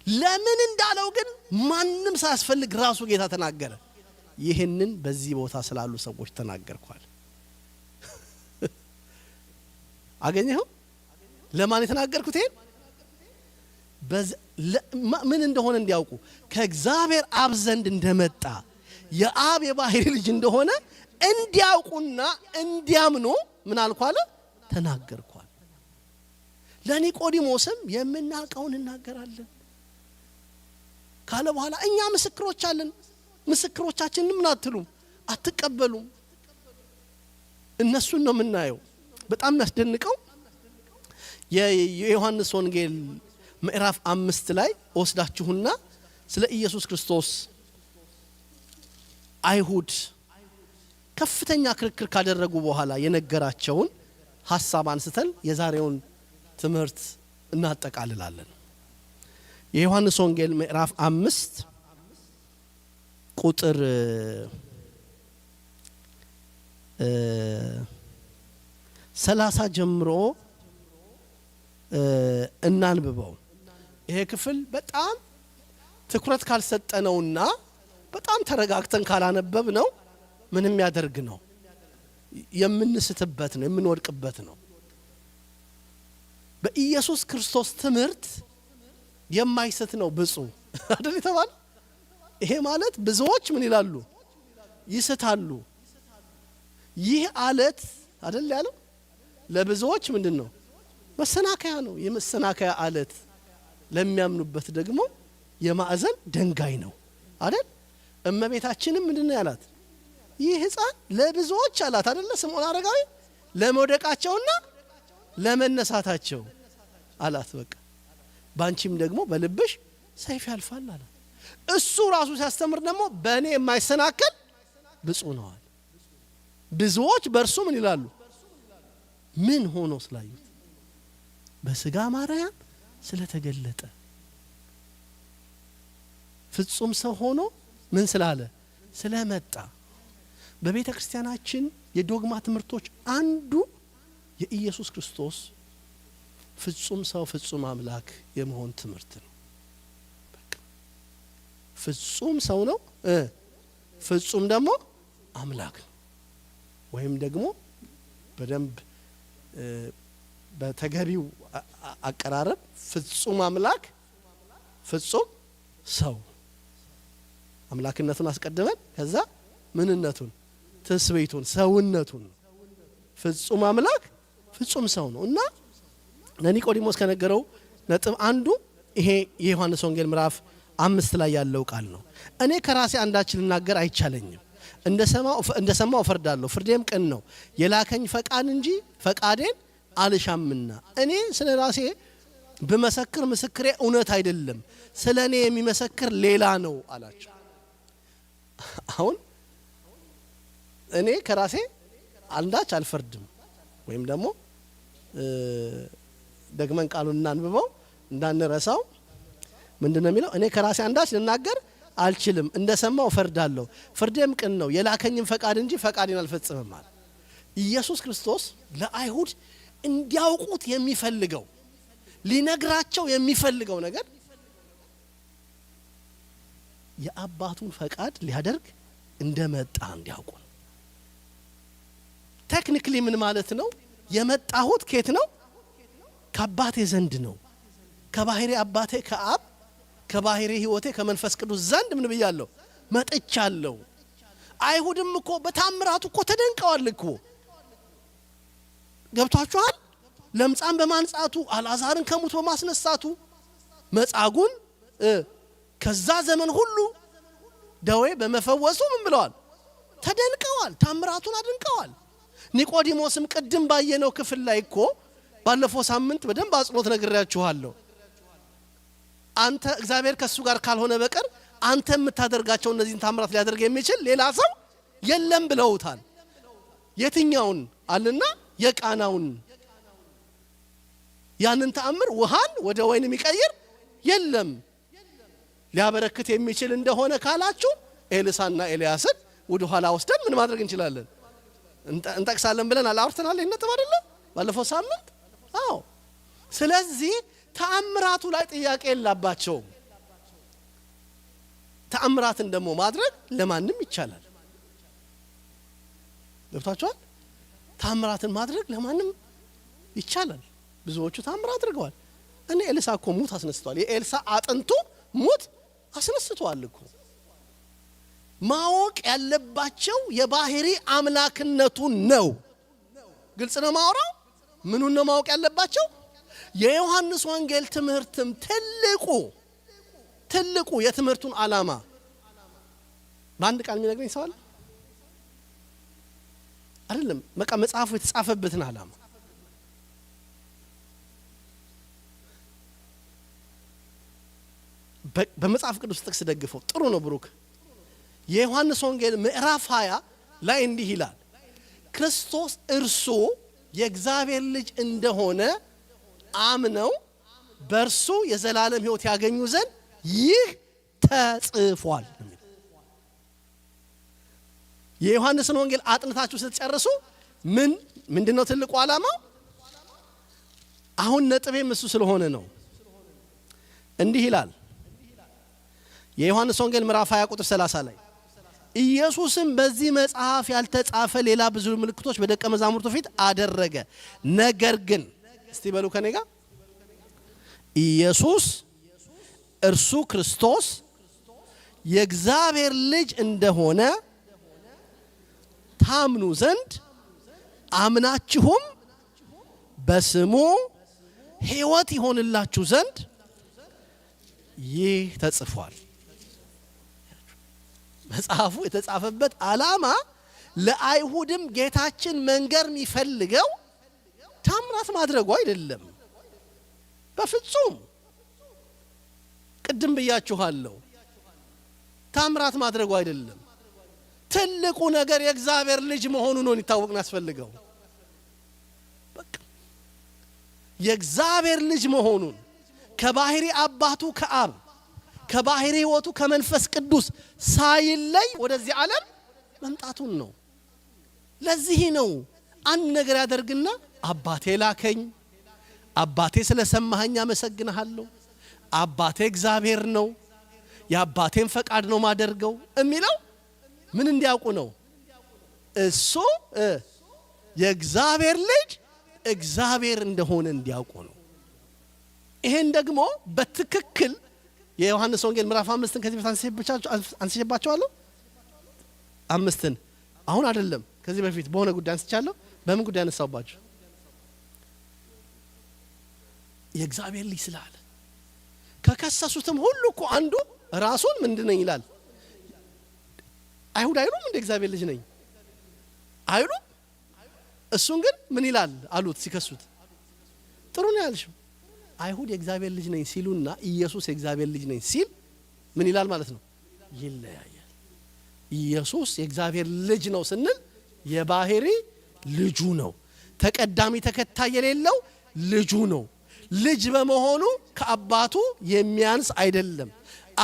ለምን እንዳለው ግን ማንም ሳያስፈልግ ራሱ ጌታ ተናገረ። ይሄንን በዚህ ቦታ ስላሉ ሰዎች ተናገርኳል። አገኘኸው? ለማን የተናገርኩት? ይሄን ምን እንደሆነ እንዲያውቁ ከእግዚአብሔር አብ ዘንድ እንደመጣ የአብ የባህሪ ልጅ እንደሆነ እንዲያውቁና እንዲያምኑ ምን አልኳለ? ተናገርኳል። ለኒቆዲሞስም የምናውቀውን እናገራለን ካለ በኋላ እኛ ምስክሮች አለን፣ ምስክሮቻችንን ምን አትሉም? አትቀበሉም። እነሱን ነው የምናየው። በጣም የሚያስደንቀው የዮሐንስ ወንጌል ምዕራፍ 5 ላይ ወስዳችሁና ስለ ኢየሱስ ክርስቶስ አይሁድ ከፍተኛ ክርክር ካደረጉ በኋላ የነገራቸውን ሐሳብ አንስተን የዛሬውን ትምህርት እናጠቃልላለን። የዮሐንስ ወንጌል ምዕራፍ 5 ቁጥር 30 ጀምሮ እናንብበው። ይሄ ክፍል በጣም ትኩረት ካልሰጠነውና በጣም ተረጋግተን ካላነበብ ነው ምንም ያደርግ ነው የምንስትበት ነው የምንወድቅበት ነው። በኢየሱስ ክርስቶስ ትምህርት የማይስት ነው ብፁዕ አይደል የተባለ። ይሄ ማለት ብዙዎች ምን ይላሉ? ይስታሉ። ይህ አለት አይደል ያለው ለብዙዎች ምንድነው? መሰናከያ ነው። የመሰናከያ አለት ለሚያምኑበት ደግሞ የማዕዘን ድንጋይ ነው አይደል? እመቤታችንም ምንድነው ያላት? ይህ ሕፃን ለብዙዎች አላት አይደል? ስምዖን አረጋዊ ለመውደቃቸውና ለመነሳታቸው አላት። በቃ ባንቺም ደግሞ በልብሽ ሰይፍ ያልፋል አላት። እሱ ራሱ ሲያስተምር ደግሞ በእኔ የማይሰናከል ብፁዕ ነው አለ። ብዙዎች በእርሱ ምን ይላሉ? ምን ሆኖ ስላዩት? በስጋ ማርያም ስለተገለጠ ፍጹም ሰው ሆኖ ምን ስላለ? ስለመጣ በቤተ ክርስቲያናችን የዶግማ ትምህርቶች አንዱ የኢየሱስ ክርስቶስ ፍጹም ሰው ፍጹም አምላክ የመሆን ትምህርት ነው። በቃ ፍጹም ሰው ነው፣ ፍጹም ደግሞ አምላክ ነው። ወይም ደግሞ በደንብ በተገቢው አቀራረብ ፍጹም አምላክ ፍጹም ሰው፣ አምላክነቱን አስቀድመን ከዛ ምንነቱን ተስበይቱን ሰውነቱን ፍጹም አምላክ ፍጹም ሰው ነው። እና ለኒቆዲሞስ ከነገረው ነጥብ አንዱ ይሄ የዮሐንስ ወንጌል ምዕራፍ 5 ላይ ያለው ቃል ነው። እኔ ከራሴ አንዳች ልናገር አይቻለኝም፣ እንደሰማው እፈርዳለሁ፣ ፍርዴም ቅን ነው፣ የላከኝ ፈቃድ እንጂ ፈቃዴን አልሻምና። እኔ ስለ ራሴ በመሰክር ምስክሬ እውነት አይደለም፣ ስለ እኔ የሚመሰክር ሌላ ነው አላቸው። አሁን እኔ ከራሴ አንዳች አልፈርድም፣ ወይም ደግሞ ደግመን ቃሉን እናንብበው እንዳንረሳው። ምንድነው የሚለው? እኔ ከራሴ አንዳች ልናገር አልችልም፣ እንደሰማው እፈርዳለሁ፣ ፍርዴም ቅን ነው፣ የላከኝም ፈቃድ እንጂ ፈቃዴን አልፈጽምም አለ። ኢየሱስ ክርስቶስ ለአይሁድ እንዲያውቁት የሚፈልገው ሊነግራቸው የሚፈልገው ነገር የአባቱን ፈቃድ ሊያደርግ እንደመጣ እንዲያውቁ ነው። ቴክኒክሊ ምን ማለት ነው? የመጣሁት ከየት ነው? ከአባቴ ዘንድ ነው። ከባህሪ አባቴ ከአብ፣ ከባህሪ ሕይወቴ ከመንፈስ ቅዱስ ዘንድ ምን ብያለሁ? መጥቻለሁ። አይሁድም እኮ በታምራቱ እኮ ተደንቀዋል እኮ። ገብቷችኋል? ለምጻም በማንጻቱ፣ አልዓዛርን ከሙት በማስነሳቱ፣ መጻጉን ከዛ ዘመን ሁሉ ደዌ በመፈወሱ ምን ብለዋል? ተደንቀዋል። ታምራቱን አድንቀዋል። ኒቆዲሞስም ቅድም ባየነው ክፍል ላይ እኮ ባለፈው ሳምንት በደንብ አጽንኦት ነግሬያችኋለሁ። አንተ እግዚአብሔር ከሱ ጋር ካልሆነ በቀር አንተ የምታደርጋቸው እነዚህን ታምራት ሊያደርግ የሚችል ሌላ ሰው የለም ብለውታል። የትኛውን አለና? የቃናውን። ያንን ተአምር ውሃን ወደ ወይን የሚቀይር የለም። ሊያበረክት የሚችል እንደሆነ ካላችሁ ኤልሳና ኤልያስን ወደ ኋላ ወስደን ምን ማድረግ እንችላለን? እንጠቅሳለን ብለን አላወርተናል። ይሄን ነጥብ አይደለ ባለፈው ሳምንት? አዎ። ስለዚህ ተአምራቱ ላይ ጥያቄ የላባቸውም። ተአምራትን ደግሞ ማድረግ ለማንም ይቻላል። ገብታችኋል? ተአምራትን ማድረግ ለማንም ይቻላል። ብዙዎቹ ተአምራት አድርገዋል። እኔ ኤልሳ እኮ ሙት አስነስቷል። የኤልሳ አጥንቱ ሙት አስነስቷል እኮ። ማወቅ ያለባቸው የባህሪ አምላክነቱን ነው። ግልጽ ነው ማውራው። ምኑን ነው ማወቅ ያለባቸው? የዮሐንስ ወንጌል ትምህርትም ትልቁ የትምህርቱን ዓላማ በአንድ ቃል የሚነግረኝ ሰው አለ? አይደለም። በቃ መጽሐፉ የተጻፈበትን ዓላማ በመጽሐፍ ቅዱስ ጥቅስ ደግፈው ጥሩ ነው ብሩክ። የዮሐንስ ወንጌል ምዕራፍ 20 ላይ እንዲህ ይላል፣ ክርስቶስ እርሱ የእግዚአብሔር ልጅ እንደሆነ አምነው በእርሱ የዘላለም ሕይወት ያገኙ ዘንድ ይህ ተጽፏል። የዮሐንስን ወንጌል አጥንታችሁ ስትጨርሱ ምንድነው ትልቁ ዓላማው? አሁን ነጥቤም እሱ ስለሆነ ነው። እንዲህ ይላል የዮሐንስ ወንጌል ምዕራፍ 20 ቁጥር 30 ላይ ኢየሱስም በዚህ መጽሐፍ ያልተጻፈ ሌላ ብዙ ምልክቶች በደቀ መዛሙርቱ ፊት አደረገ። ነገር ግን እስቲ በሉ ከኔ ጋር ኢየሱስ እርሱ ክርስቶስ የእግዚአብሔር ልጅ እንደሆነ ታምኑ ዘንድ አምናችሁም በስሙ ሕይወት ይሆንላችሁ ዘንድ ይህ ተጽፏል። መጽሐፉ የተጻፈበት ዓላማ ለአይሁድም ጌታችን መንገር የሚፈልገው ታምራት ማድረጉ አይደለም። በፍጹም ቅድም ብያችኋለሁ። ታምራት ማድረጉ አይደለም። ትልቁ ነገር የእግዚአብሔር ልጅ መሆኑ ነው ይታወቅና ያስፈልገው። በቃ የእግዚአብሔር ልጅ መሆኑን ከባህሪ አባቱ ከአብ ከባህሪ ሕይወቱ ከመንፈስ ቅዱስ ሳይለይ ወደዚህ ዓለም መምጣቱን ነው። ለዚህ ነው አንድ ነገር ያደርግና አባቴ ላከኝ፣ አባቴ ስለሰማኸኝ አመሰግንሃለሁ፣ አባቴ እግዚአብሔር ነው፣ የአባቴን ፈቃድ ነው ማደርገው የሚለው ምን እንዲያውቁ ነው? እሱ የእግዚአብሔር ልጅ እግዚአብሔር እንደሆነ እንዲያውቁ ነው። ይሄን ደግሞ በትክክል የዮሐንስ ወንጌል ምዕራፍ 5 ከዚህ በፊት አንስቼባቸዋለሁ። 5 አሁን አይደለም ከዚህ በፊት በሆነ ጉዳይ አንስቻለሁ። በምን ጉዳይ አነሳውባችሁ? የእግዚአብሔር ልጅ ስላለ ከከሰሱትም ሁሉ እኮ አንዱ ራሱን ምንድነኝ ይላል? አይሁድ አይሉም እንደ እግዚአብሔር ልጅ ነኝ አይሉም። እሱን ግን ምን ይላል አሉት ሲከሱት። ጥሩ ነው ያልሽው። አይሁድ የእግዚአብሔር ልጅ ነኝ ሲሉና ኢየሱስ የእግዚአብሔር ልጅ ነኝ ሲል ምን ይላል ማለት ነው? ይለያያል። ኢየሱስ የእግዚአብሔር ልጅ ነው ስንል የባህሪ ልጁ ነው። ተቀዳሚ ተከታይ የሌለው ልጁ ነው። ልጅ በመሆኑ ከአባቱ የሚያንስ አይደለም።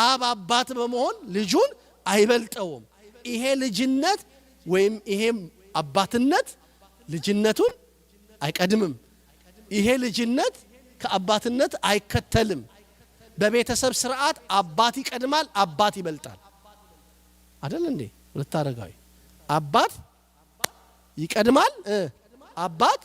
አብ አባት በመሆን ልጁን አይበልጠውም። ይሄ ልጅነት ወይም ይሄ አባትነት ልጅነቱን አይቀድምም። ይሄ ልጅነት ከአባትነት አይከተልም። በቤተሰብ ስርዓት አባት ይቀድማል፣ አባት ይበልጣል። አይደል እንዴ? ወለታረጋዊ አባት ይቀድማል፣ አባት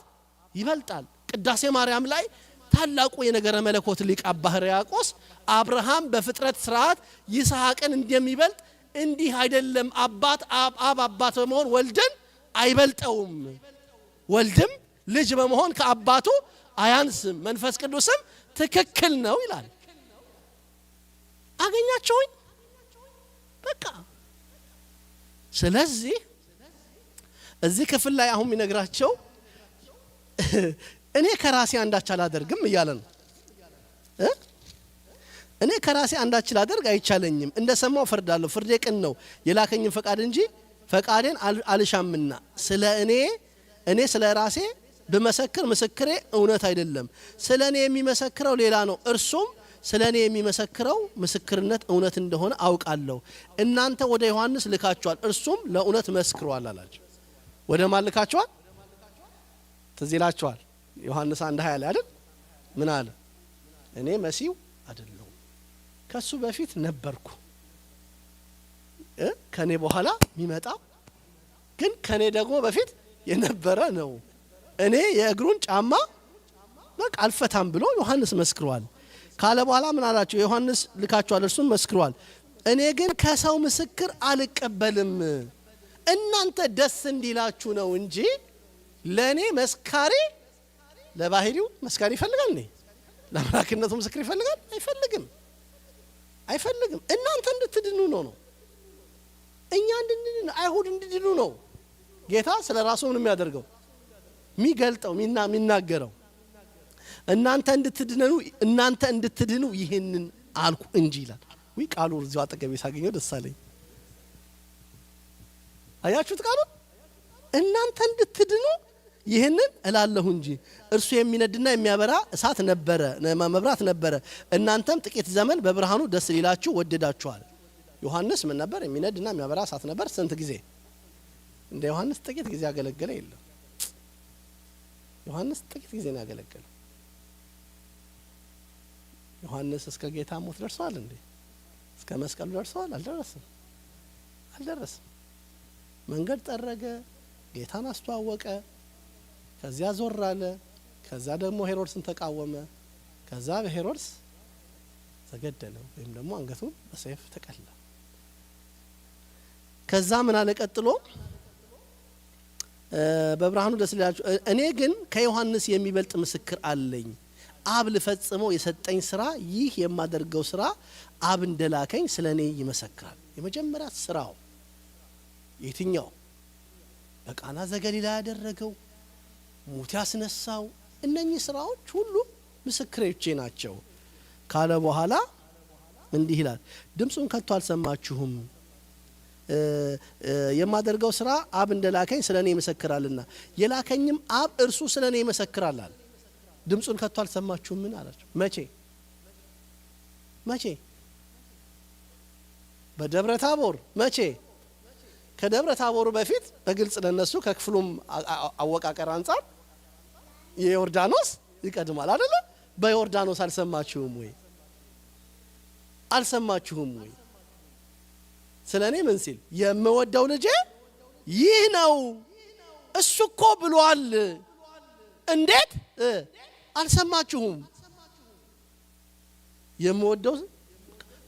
ይበልጣል። ቅዳሴ ማርያም ላይ ታላቁ የነገረ መለኮት ሊቅ አባ ሕርያቆስ አብርሃም በፍጥረት ስርዓት ይስሐቅን እንደሚበልጥ እንዲህ አይደለም፣ አባት አብ አባት በመሆን ወልድን አይበልጠውም። ወልድም ልጅ በመሆን ከአባቱ አያንስም። መንፈስ ቅዱስም ትክክል ነው ይላል። አገኛቸውኝ በቃ። ስለዚህ እዚህ ክፍል ላይ አሁን የሚነግራቸው እኔ ከራሴ አንዳች አላደርግም እያለ ነው። እኔ ከራሴ አንዳች ላደርግ አይቻለኝም፣ እንደሰማው ፈርዳለሁ፣ ፍርዴ ቅን ነው፣ የላከኝን ፈቃድ እንጂ ፈቃዴን አልሻምና። ስለ እኔ ስለ ራሴ በመሰክር ምስክሬ እውነት አይደለም። ስለ እኔ የሚመሰክረው ሌላ ነው፣ እርሱም ስለ እኔ የሚመሰክረው ምስክርነት እውነት እንደሆነ አውቃለሁ። እናንተ ወደ ዮሐንስ ልካችኋል፣ እርሱም ለእውነት መስክሯል አላቸው። ወደ ማን ልካችኋል? ትዝ ይላችኋል ዮሐንስ 1:20 ላይ አይደል? ምን አለ? እኔ መሲሁ አይደለሁም፣ ከሱ በፊት ነበርኩ፣ ከኔ በኋላ የሚመጣ ግን ከኔ ደግሞ በፊት የነበረ ነው። እኔ የእግሩን ጫማ በቃ አልፈታም ብሎ ዮሐንስ መስክሯል። ካለ በኋላ ምን አላቸው? ዮሐንስ ልካችኋል፣ እርሱም መስክሯል። እኔ ግን ከሰው ምስክር አልቀበልም፣ እናንተ ደስ እንዲላችሁ ነው እንጂ ለኔ መስካሪ ለባህሪው መስካሪ ይፈልጋል እንዴ? ለአምላክነቱ ምስክር ይፈልጋል? አይፈልግም። እናንተ እንድትድኑ ነው። እኛ እንድንድን አይሁድ እንድድኑ ነው። ጌታ ስለ ራሱ ምን የሚያደርገው የሚገልጠው የሚናገረው እናንተ እንድትድኑ ይህንን አልኩ እንጂ ይላል። ወይ ቃሉ እዚሁ አጠገቤ ሳገኘው ደስ አለኝ። አያችሁት? ቃሉ እናንተ እንድትድኑ ይህንን እላለሁ እንጂ እርሱ የሚነድና የሚያበራ እሳት ነበረ፣ መብራት ነበረ። እናንተም ጥቂት ዘመን በብርሃኑ ደስ ሊላችሁ ወደዳችኋል። ዮሐንስ ምን ነበር? የሚነድና የሚያበራ እሳት ነበር። ስንት ጊዜ? እንደ ዮሐንስ ጥቂት ጊዜ ያገለገለ የለም። ዮሐንስ ጥቂት ጊዜ ነው ያገለገለው። ዮሐንስ እስከ ጌታ ሞት ደርሷል እንዴ? እስከ መስቀሉ ደርሷል? አልደረሰም። መንገድ ጠረገ፣ ጌታን አስተዋወቀ፣ ከዚያ ዞር አለ፣ ከዛ ደግሞ ሄሮድስን ተቃወመ፣ ከዛ በሄሮድስ ተገደለ ወይም ደግሞ አንገቱን በሰይፍ ተቀላ። ከዛ ምን አለ ቀጥሎ? በብርሃኑ ደስ ይላችሁ፣ እኔ ግን ከዮሐንስ የሚበልጥ ምስክር አለኝ። አብ ልፈጽመው የሰጠኝ ስራ፣ ይህ የማደርገው ስራ አብ እንደላከኝ ስለኔ ይመሰክራል። የመጀመሪያ ስራው የትኛው? በቃና ዘገሊላ ያደረገው፣ ሙት ያስነሳው፣ እነኚህ ስራዎች ሁሉ ምስክሮቼ ናቸው ካለ በኋላ እንዲህ ይላል፣ ድምጹን ከቶ አልሰማችሁም፣ የማደርገው ስራ አብ እንደላከኝ ስለኔ ይመሰክራልና የላከኝም አብ እርሱ ስለኔ ይመሰክራል አለ። ድምጹን ከቶ አልሰማችሁም ምን አላቸው? መቼ በደብረ ታቦር መቼ? ከደብረ ታቦሩ በፊት በግልጽ ለነሱ ከክፍሉም አወቃቀር አንፃር የዮርዳኖስ ይቀድማል አይደለ? በዮርዳኖስ አልሰማችሁም ወይ? አልሰማችሁም ወይ? ስለኔ ምን ሲል የምወደው ልጄ ይህ ነው እሱ እኮ ብሏል። እንዴት አልሰማችሁም? የምወደው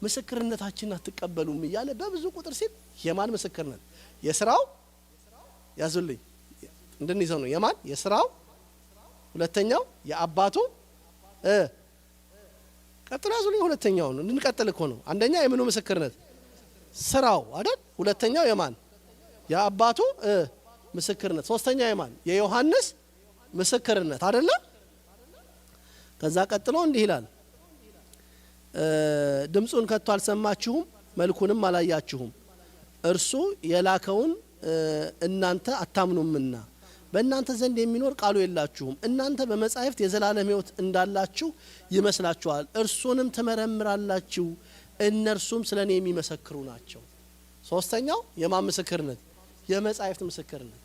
ምስክርነታችንን አትቀበሉም እያለ በብዙ ቁጥር ሲል የማን ምስክርነት? የስራው ያዙልኝ እንድንይዘው ነው። የማን? የስራው። ሁለተኛው የአባቱ ቀጥሎ ያዙልኝ። ሁለተኛው ነው እንድንቀጥል እኮ ነው። አንደኛ የምኑ ምስክርነት? ስራው አይደል? ሁለተኛው የማን? የአባቱ ምስክርነት። ሶስተኛው የማን? የዮሐንስ ምስክርነት አይደለ? ከዛ ቀጥሎ እንዲህ ይላል ድምጹን ከቶ አልሰማችሁም መልኩንም አላያችሁም እርሱ የላከውን እናንተ አታምኑምና በእናንተ ዘንድ የሚኖር ቃሉ የላችሁም እናንተ በመጻሕፍት የዘላለም ሕይወት እንዳላችሁ ይመስላችኋል እርሱንም ትመረምራላችሁ እነርሱም ስለኔ የሚመሰክሩ ናቸው። ሶስተኛው የማን ምስክርነት? የመጻሕፍት ምስክርነት።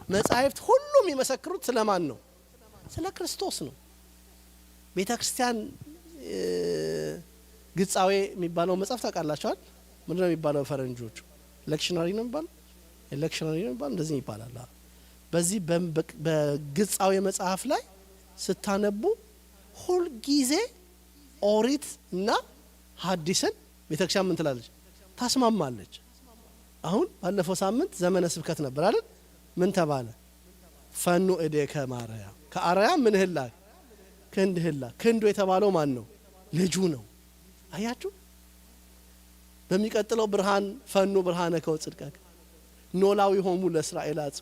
መጻሕፍት ሁሉም የሚመሰክሩት ስለማን ነው? ስለ ክርስቶስ ነው። ቤተ ክርስቲያን ግጻዌ የሚባለው መጽሐፍ ታውቃላችኋል? ምንድነው የሚባለው? ፈረንጆቹ ሌክሽነሪ ነው የሚባለው፣ ሌክሽነሪ ነው የሚባለው፣ እንደዚህ ይባላል። በዚህ በግጻዌ መጽሐፍ ላይ ስታነቡ ሁል ጊዜ ኦሪት እና ሐዲስን ቤተክርስቲያን ምን ትላለች? ታስማማለች። አሁን ባለፈው ሳምንት ዘመነ ስብከት ነበር አይደል? ምን ተባለ? ፈኑ እዴከ ማርያም፣ ከአርያም ምን ህላ ክንድህላ። ክንዱ የተባለው ማን ነው? ልጁ ነው። አያችሁ? በሚቀጥለው ብርሃን ፈኑ ብርሃነከ ወጽድቀከ ኖላዊ ሆሙ ለእስራኤል አጽ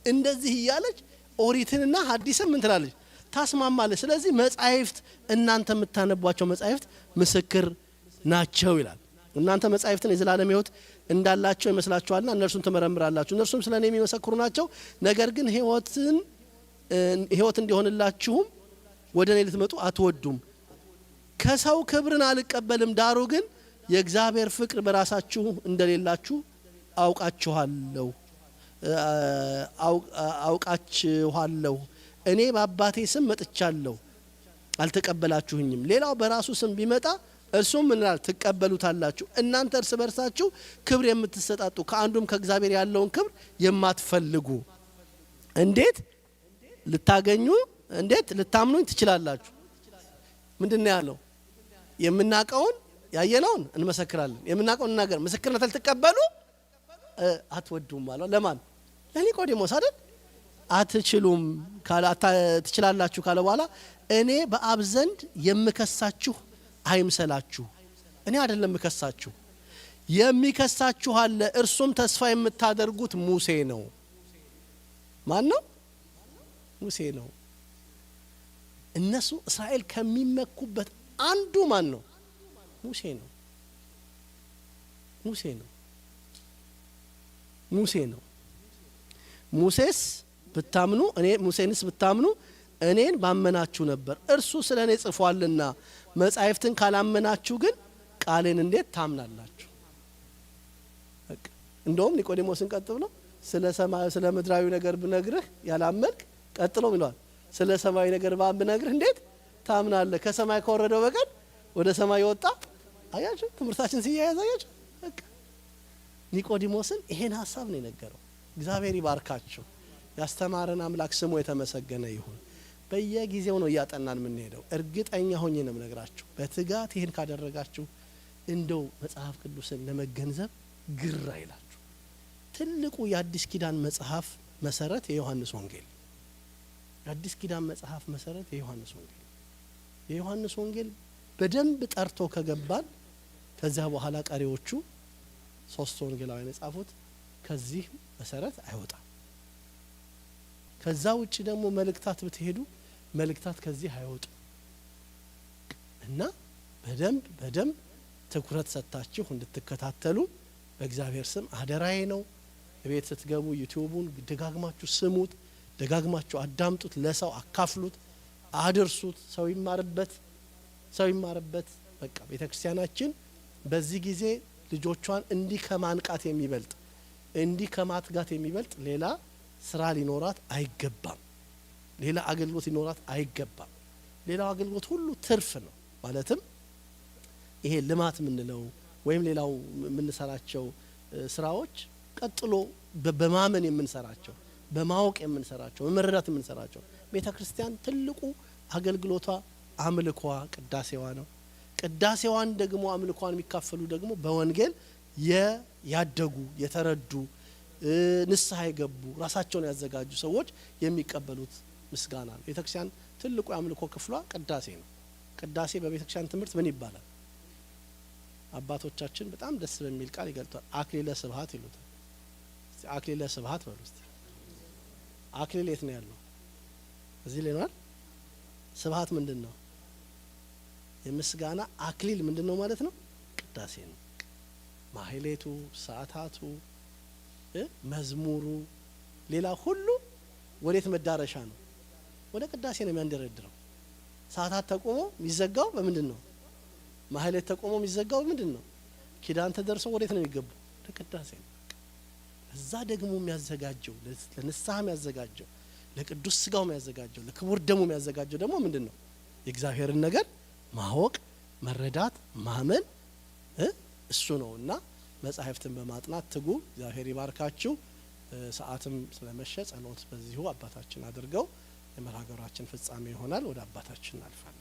እንደዚህ እያለች ኦሪትንና ሐዲስን ምን ትላለች? ታስማማለች። ስለዚህ መጻሕፍት እናንተ የምታነቧቸው መጻሕፍት ምስክር ናቸው ይላል። እናንተ መጻሕፍትን የዘላለም ሕይወት እንዳላቸው ይመስላችኋልና እነርሱን ትመረምራላችሁ እነርሱም ስለኔ የሚመሰክሩ ናቸው። ነገር ግን ሕይወት እንዲሆንላችሁም ወደ እኔ ልትመጡ አትወዱም። ከሰው ክብርን አልቀበልም ዳሩ ግን የእግዚአብሔር ፍቅር በራሳችሁ እንደሌላችሁ አውቃችኋለሁ። እኔ በአባቴ ስም መጥቻለሁ አልተቀበላችሁኝም። ሌላው በራሱ ስም ቢመጣ እርሱም ምን ይላል? ትቀበሉታላችሁ። እናንተ እርስ በርሳችሁ ክብር የምትሰጣጡ ከአንዱም ከእግዚአብሔር ያለውን ክብር የማትፈልጉ እንዴት ልታምኑኝ ትችላላችሁ? ምንድነው ያለው? የምናቀውን ያየነውን እንመሰክራለን። የምናቀውን ነገር ምስክርነት ልትቀበሉ አትወዱም ማለት ለማን? ለኒቆዲሞስ አይደል? አትችሉም ትችላላችሁ ካለ በኋላ እኔ በአብ ዘንድ የምከሳችሁ አይምሰላችሁ። እኔ አይደለም የምከሳችሁ፣ የሚከሳችሁ አለ። እርሱም ተስፋ የምታደርጉት ሙሴ ነው። ማን ነው? ሙሴ ነው። እነሱ እስራኤል ከሚመኩበት አንዱ ማን ነው? ሙሴ ነው። ሙሴ ነው። ሙሴ ነው። ሙሴንስ ብታምኑ እኔን ባመናችሁ ነበር። እርሱ ስለኔ ጽፏልና። መጻሕፍትን ካላመናችሁ ግን ቃሌን እንዴት ታምናላችሁ? እንደውም ኒቆዲሞስን ቀጥ ብሎ ስለ ምድራዊ ነገር ብነግርህ ያላመንክ፣ ቀጥሎ ይለዋል ስለ ሰማያዊ ነገር ብነግርህ እንዴት ታምናለህ? ከሰማይ ከወረደው በቀር ወደ ሰማይ ወጣ። አያችሁ ትምህርታችን ሲያያዝ አያችሁ። ኒቆዲሞስን ይሄን ሐሳብ ነው የነገረው። እግዚአብሔር ይባርካችሁ። ያስተማረን አምላክ ስሙ የተመሰገነ ይሁን። በየጊዜው ነው እያጠናን የምንሄደው። እርግጠኛ ሆኜ ነው የምነግራችሁ። በትጋት ይሄን ካደረጋችሁ እንደው መጽሐፍ ቅዱስን ለመገንዘብ ግራ ይላችሁ። ትልቁ የአዲስ ኪዳን መጽሐፍ መሰረት የዮሐንስ ወንጌል። የአዲስ ኪዳን መጽሐፍ መሰረት የዮሐንስ ወንጌል። የዮሐንስ ወንጌል በደንብ ጠርቶ ከገባን ከዛ በኋላ ቀሪዎቹ ሶስት ወንጌላውያን የጻፉት ከዚህ መሰረት አይወጣም። ከዛ ውጪ ደግሞ መልእክታት ብትሄዱ መልእክታት ከዚህ አይወጡ እና በደንብ ትኩረት ሰጥታችሁ እንድትከታተሉ በእግዚአብሔር ስም አደራዬ ነው። ቤት ስትገቡ ዩቲዩቡን ደጋግማችሁ ስሙት፣ ደጋግማችሁ አዳምጡት፣ ለሰው አካፍሉት፣ አድርሱት፣ ሰው ይማርበት። በቃ ቤተክርስቲያናችን በዚህ ጊዜ ልጆቿን እንዲህ ከማንቃት የሚበልጥ እንዲህ ከማትጋት የሚበልጥ ሌላ ስራ ሊኖራት አይገባም። ሌላ አገልግሎት ሊኖራት አይገባም። ሌላው አገልግሎት ሁሉ ትርፍ ነው። ማለትም ይሄ ልማት የምንለው ወይም ሌላው የምንሰራቸው ስራዎች ቀጥሎ በማመን የምንሰራቸው፣ በማወቅ የምንሰራቸው፣ በመረዳት የምንሰራቸው። ቤተክርስቲያን ትልቁ አገልግሎቷ አምልኳ፣ ቅዳሴዋ ነው። ቅዳሴዋን ደግሞ አምልኳን የሚካፈሉ ደግሞ በወንጌል ያደጉ የተረዱ ንስሐ የገቡ ራሳቸውን ያዘጋጁ ሰዎች የሚቀበሉት ምስጋና ነው። ቤተክርስቲያን ትልቁ የአምልኮ ክፍሏ ቅዳሴ ነው። ቅዳሴ በቤተክርስቲያን ትምህርት ምን ይባላል? አባቶቻችን በጣም ደስ በሚል ቃል ይገልጣል። አክሊለ ስብሐት ይሉታል። እስቲ አክሊለ ስብሐት በሉ እስቲ። አክሊል የት ነው ያለው? እዚህ ላይ ነው። ስብሐት ምንድነው? የምስጋና አክሊል ምንድነው ማለት ነው? ቅዳሴ ነው። ማህሌቱ፣ ሰዓታቱ፣ መዝሙሩ፣ ሌላ ሁሉ ወዴት መዳረሻ ነው? ወደ ቅዳሴ ነው የሚያንደረድረው። ሰዓታት ተቆሞ የሚዘጋው በምንድን ነው? ማህሌት ተቆሞ የሚዘጋው ምንድን ነው? ኪዳን ተደርሶ ወዴት ነው የሚገባው? ወደ ቅዳሴ ነው። እዛ ደግሞ የሚያዘጋጀው ለንስሐ የሚያዘጋጀው ለቅዱስ ስጋው የሚያዘጋጀው ለክቡር ደሙ የሚያዘጋጀው ደግሞ ምንድን ነው? የእግዚአብሔርን ነገር ማወቅ፣ መረዳት፣ ማመን እሱ ነውና መጻሕፍትን በማጥናት ትጉ። እግዚአብሔር ይባርካችሁ። ሰዓትም ስለመሸ ጸሎት በዚሁ አባታችን አድርገው የመርሃ ግብራችን ፍጻሜ ይሆናል። ወደ አባታችን እናልፋለን።